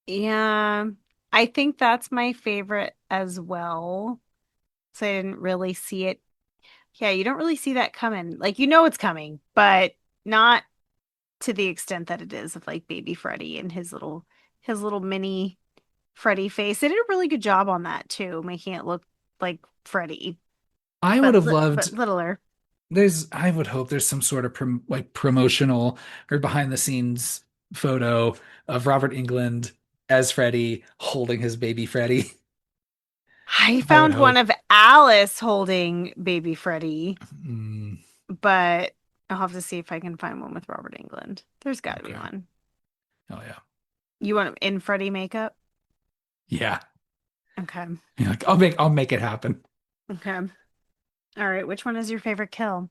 Yeah. I think that's my favorite as well. So I didn't really see it. Yeah, you don't really see that coming. Like you know it's coming, but not to the extent that it is of like baby Freddy and his little mini Freddy face. They did a really good job on that too, making it look like Freddy, I would but have loved littler. I would hope there's some sort of like promotional or behind the scenes photo of Robert England as Freddy holding his baby Freddy. I I would found one hope. of Alice holding baby Freddy, Mm, but I'll have to see if I can find one with Robert England. There's got to be okay. one. Oh yeah. You want him in Freddy makeup? Yeah. Okay. Yeah, like I'll make it happen. Okay. All right. Which one is your favorite kill?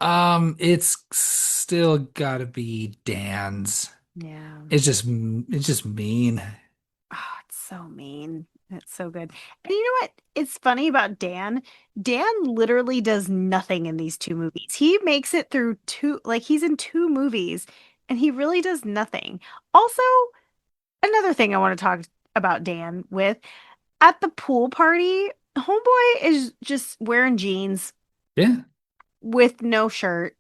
It's still gotta be Dan's. Yeah. It's just mean. Oh, it's so mean. It's so good. And you know what? It's funny about Dan. Dan literally does nothing in these two movies. He makes it through two, like he's in two movies and he really does nothing. Also, another thing I want to talk about Dan with at the pool party, homeboy is just wearing jeans Yeah. with no shirt.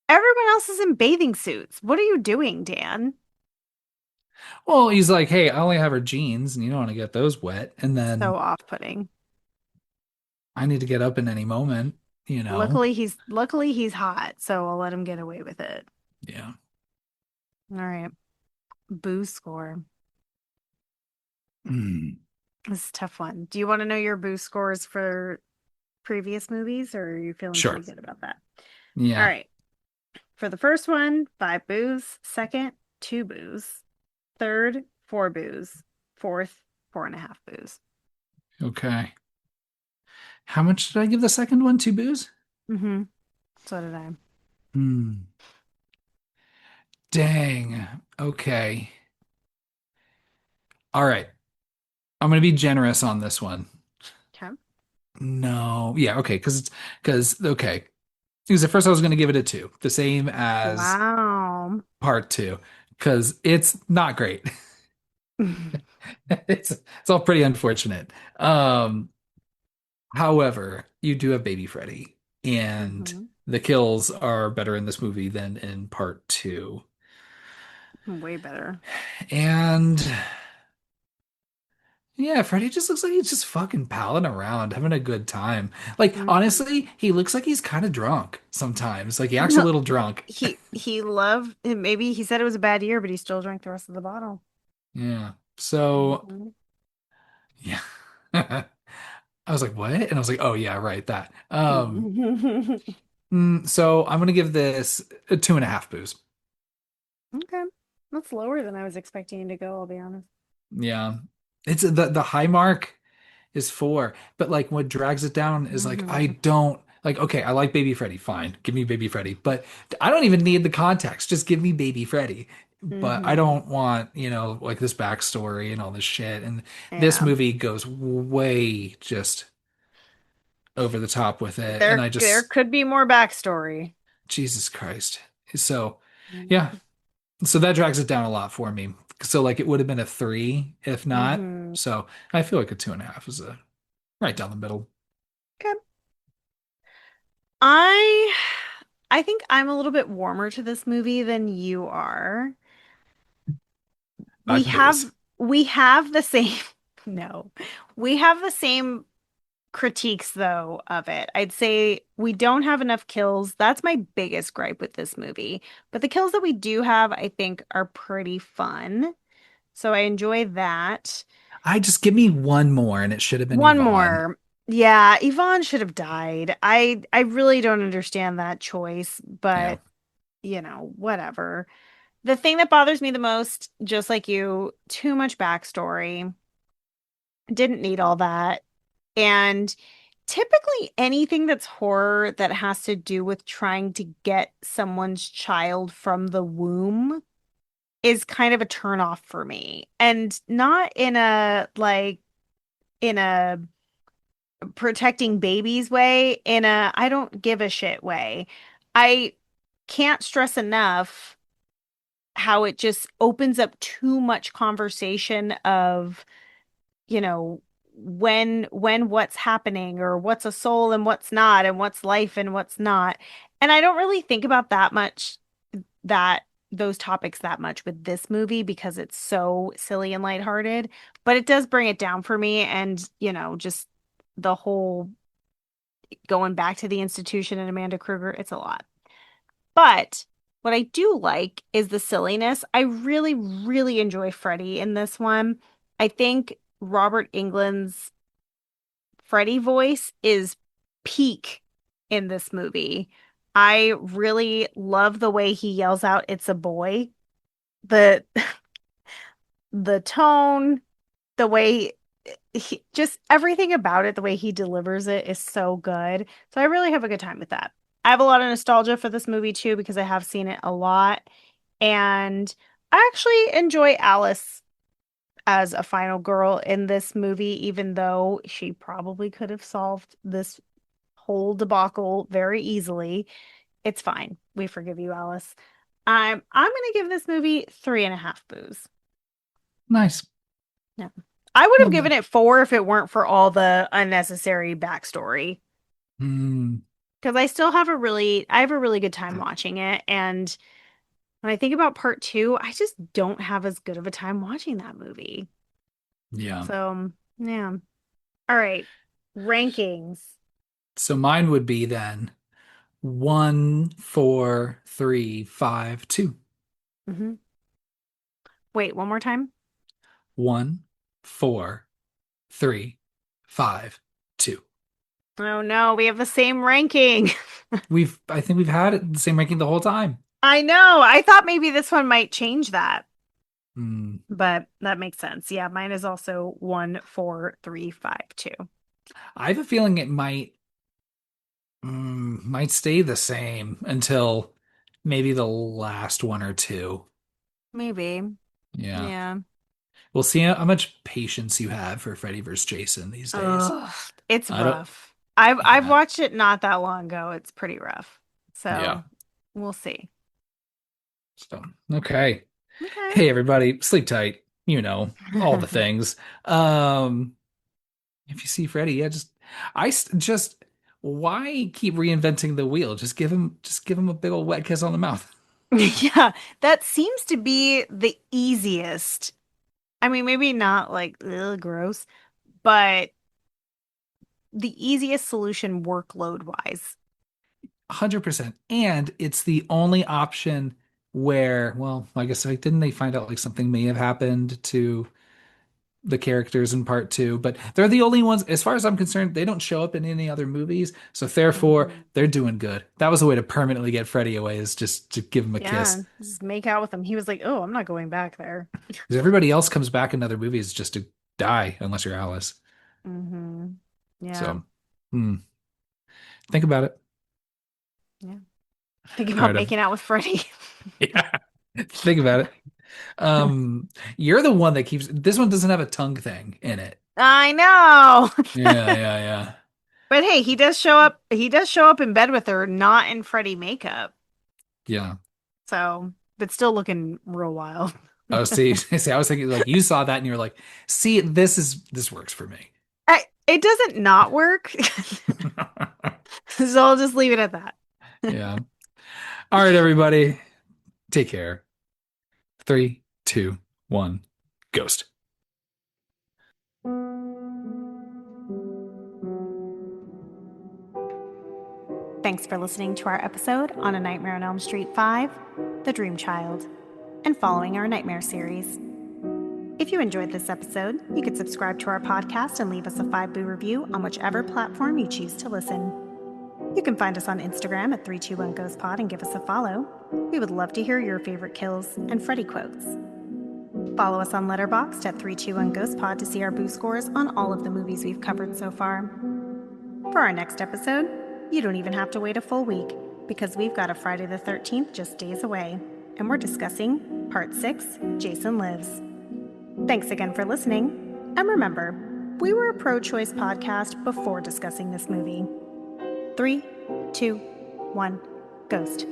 Everyone else is in bathing suits. What are you doing, Dan? Well, he's like, hey, I only have her jeans, and you don't want to get those wet. And So then off-putting. I need to get up in any moment, you know. Luckily he's hot, so I'll let him get away with it. Yeah. All right. Boo score. Mm, This is a tough one. Do you want to know your boo scores for previous movies, or are you feeling pretty sure. good about that? All Yeah. right. For the first one, 5 boos. Second, 2 boos. Third, 4 boos. Fourth, 4.5 boos. Okay. How much did I give the second one? Two booze? Mm-hmm. So did I. Hmm. Dang. Okay. All right. I'm gonna be generous on this one. Okay. No. Yeah, okay, because okay. Because at first I was gonna give it a two, the same as Wow. part two, because it's not great. It's all pretty unfortunate. However, you do have Baby Freddy, and Hmm. the kills are better in this movie than in part two. Way better. And yeah, Freddy just looks like he's just fucking palling around, having a good time. Like, Mhm. honestly, he looks like he's kind of drunk sometimes. Like, he acts a little drunk. He loved maybe he said it was a bad year, but he still drank the rest of the bottle. Yeah. So, Mhm. yeah. I was like, what? And I was like, oh, yeah, right, that. So I'm gonna give this a two and a half boos. Okay. That's lower than I was expecting to go, I'll be honest. Yeah. It's the high mark is for. But like what drags it down is like I Hmm. don't like okay, I like Baby Freddy, fine. Give me Baby Freddy. But I don't even need the context. Just give me Baby Freddy. But I Hmm. don't want, like this backstory and all this shit. And this Yeah. movie goes way just over the top with it. And I There just could be more backstory. Jesus Christ. So yeah. So that drags it down a lot for me. So like it would have been a three if not. Hmm. So I feel like a 2.5 is a right down the middle. Okay. I I think I'm a little bit warmer to this movie than you are. We I'd have lose. we have the same no. We have the same critiques though of it. I'd say we don't have enough kills. That's my biggest gripe with this movie. But the kills that we do have, I think, are pretty fun. So I enjoy that. I just give me one more and it should have been One Yvonne. more. Yeah, Yvonne should have died. I really don't understand that choice, Yeah. but whatever. The thing that bothers me the most, just like you, too much backstory. Didn't need all that. And typically anything that's horror that has to do with trying to get someone's child from the womb is kind of a turn off for me. And not in a in a protecting babies way, in a I don't give a shit way. I can't stress enough how it just opens up too much conversation of, you know, when what's happening or what's a soul and what's life and what's not. And I don't really think about that those topics that much with this movie because it's so silly and lighthearted, but it does bring it down for me and, just the whole going back to the institution and Amanda Kruger, it's a lot. But what I do like is the silliness. I really, really enjoy Freddy in this one. I think Robert Englund's Freddy voice is peak in this movie. I really love the way he yells out, "It's a boy." The the tone, the way just everything about it, the way he delivers it is so good. So I really have a good time with that. I have a lot of nostalgia for this movie too because I have seen it a lot. And I actually enjoy Alice as a final girl in this movie, even though she probably could have solved this whole debacle very easily. It's fine. We forgive you, Alice. I'm gonna give this movie 3.5 boos. Nice. No. I would have Well given done. it 4 if it weren't for all the unnecessary backstory. Hmm. Because I have a really good time watching it. And when I think about part two, I just don't have as good of a time watching that movie. Yeah. So, yeah. All right. Rankings. So mine would be then 1, 4, 3, 5, 2. Hmm. Wait, one more time. 1, 4, 3, 5, 2. Oh no, we have the same ranking. I think we've had it the same ranking the whole time. I know. I thought maybe this one might change that, Hmm. but that makes sense. Yeah, mine is also 1, 4, 3, 5, 2. I have a feeling it might stay the same until maybe the last one or two. Maybe. Yeah. Yeah. We'll see how much patience you have for Freddy vs. Jason these days. Ugh, it's I don't, rough. I've yeah, watched it not that long ago. It's pretty rough. yeah. So we'll see. So, okay. Okay. Hey, everybody, sleep tight. All the things. Um, if you see Freddy, yeah, just why keep reinventing the wheel? Just give him a big old wet kiss on the mouth. Yeah, that seems to be the easiest. I mean, maybe not like ugh, gross, but the easiest solution workload wise. 100%. And it's the only option where, well, I guess like didn't they find out like something may have happened to the characters in part two, but they're the only ones, as far as I'm concerned, they don't show up in any other movies. So therefore, Mhm. they're doing good. That was a way to permanently get Freddy away, is just to give him a Yeah, kiss. just make out with him. He was like, "Oh, I'm not going back there." Because everybody else comes back in other movies just to die, unless you're Alice. Mm-hmm. Yeah. So, hmm, think about it. Yeah. Think All about right. making out with Freddy. Yeah. Think about it. You're the one that keeps this one doesn't have a tongue thing in it. I know. Yeah, yeah, yeah. But hey, he does show up. He does show up in bed with her, not in Freddy makeup. Yeah. So, but still looking real wild. Oh, see, see, I was thinking like you saw that and you were like, see, this works for me. It doesn't not work. So I'll just leave it at that. Yeah. All right, everybody. Take care. Three, two, one, ghost. Thanks for listening to our episode on A Nightmare on Elm Street 5, The Dream Child, and following our Nightmare series. If you enjoyed this episode, you could subscribe to our podcast and leave us a 5-boo review on whichever platform you choose to listen. You can find us on Instagram at 321 Ghost Pod and give us a follow. We would love to hear your favorite kills and Freddy quotes. Follow us on Letterboxd at 321 Ghost Pod to see our boo scores on all of the movies we've covered so far. For our next episode, you don't even have to wait a full week because we've got a Friday the 13th just days away, and we're discussing Part 6, Jason Lives. Thanks again for listening, and remember, we were a pro-choice podcast before discussing this movie. 3, 2, 1, Ghost.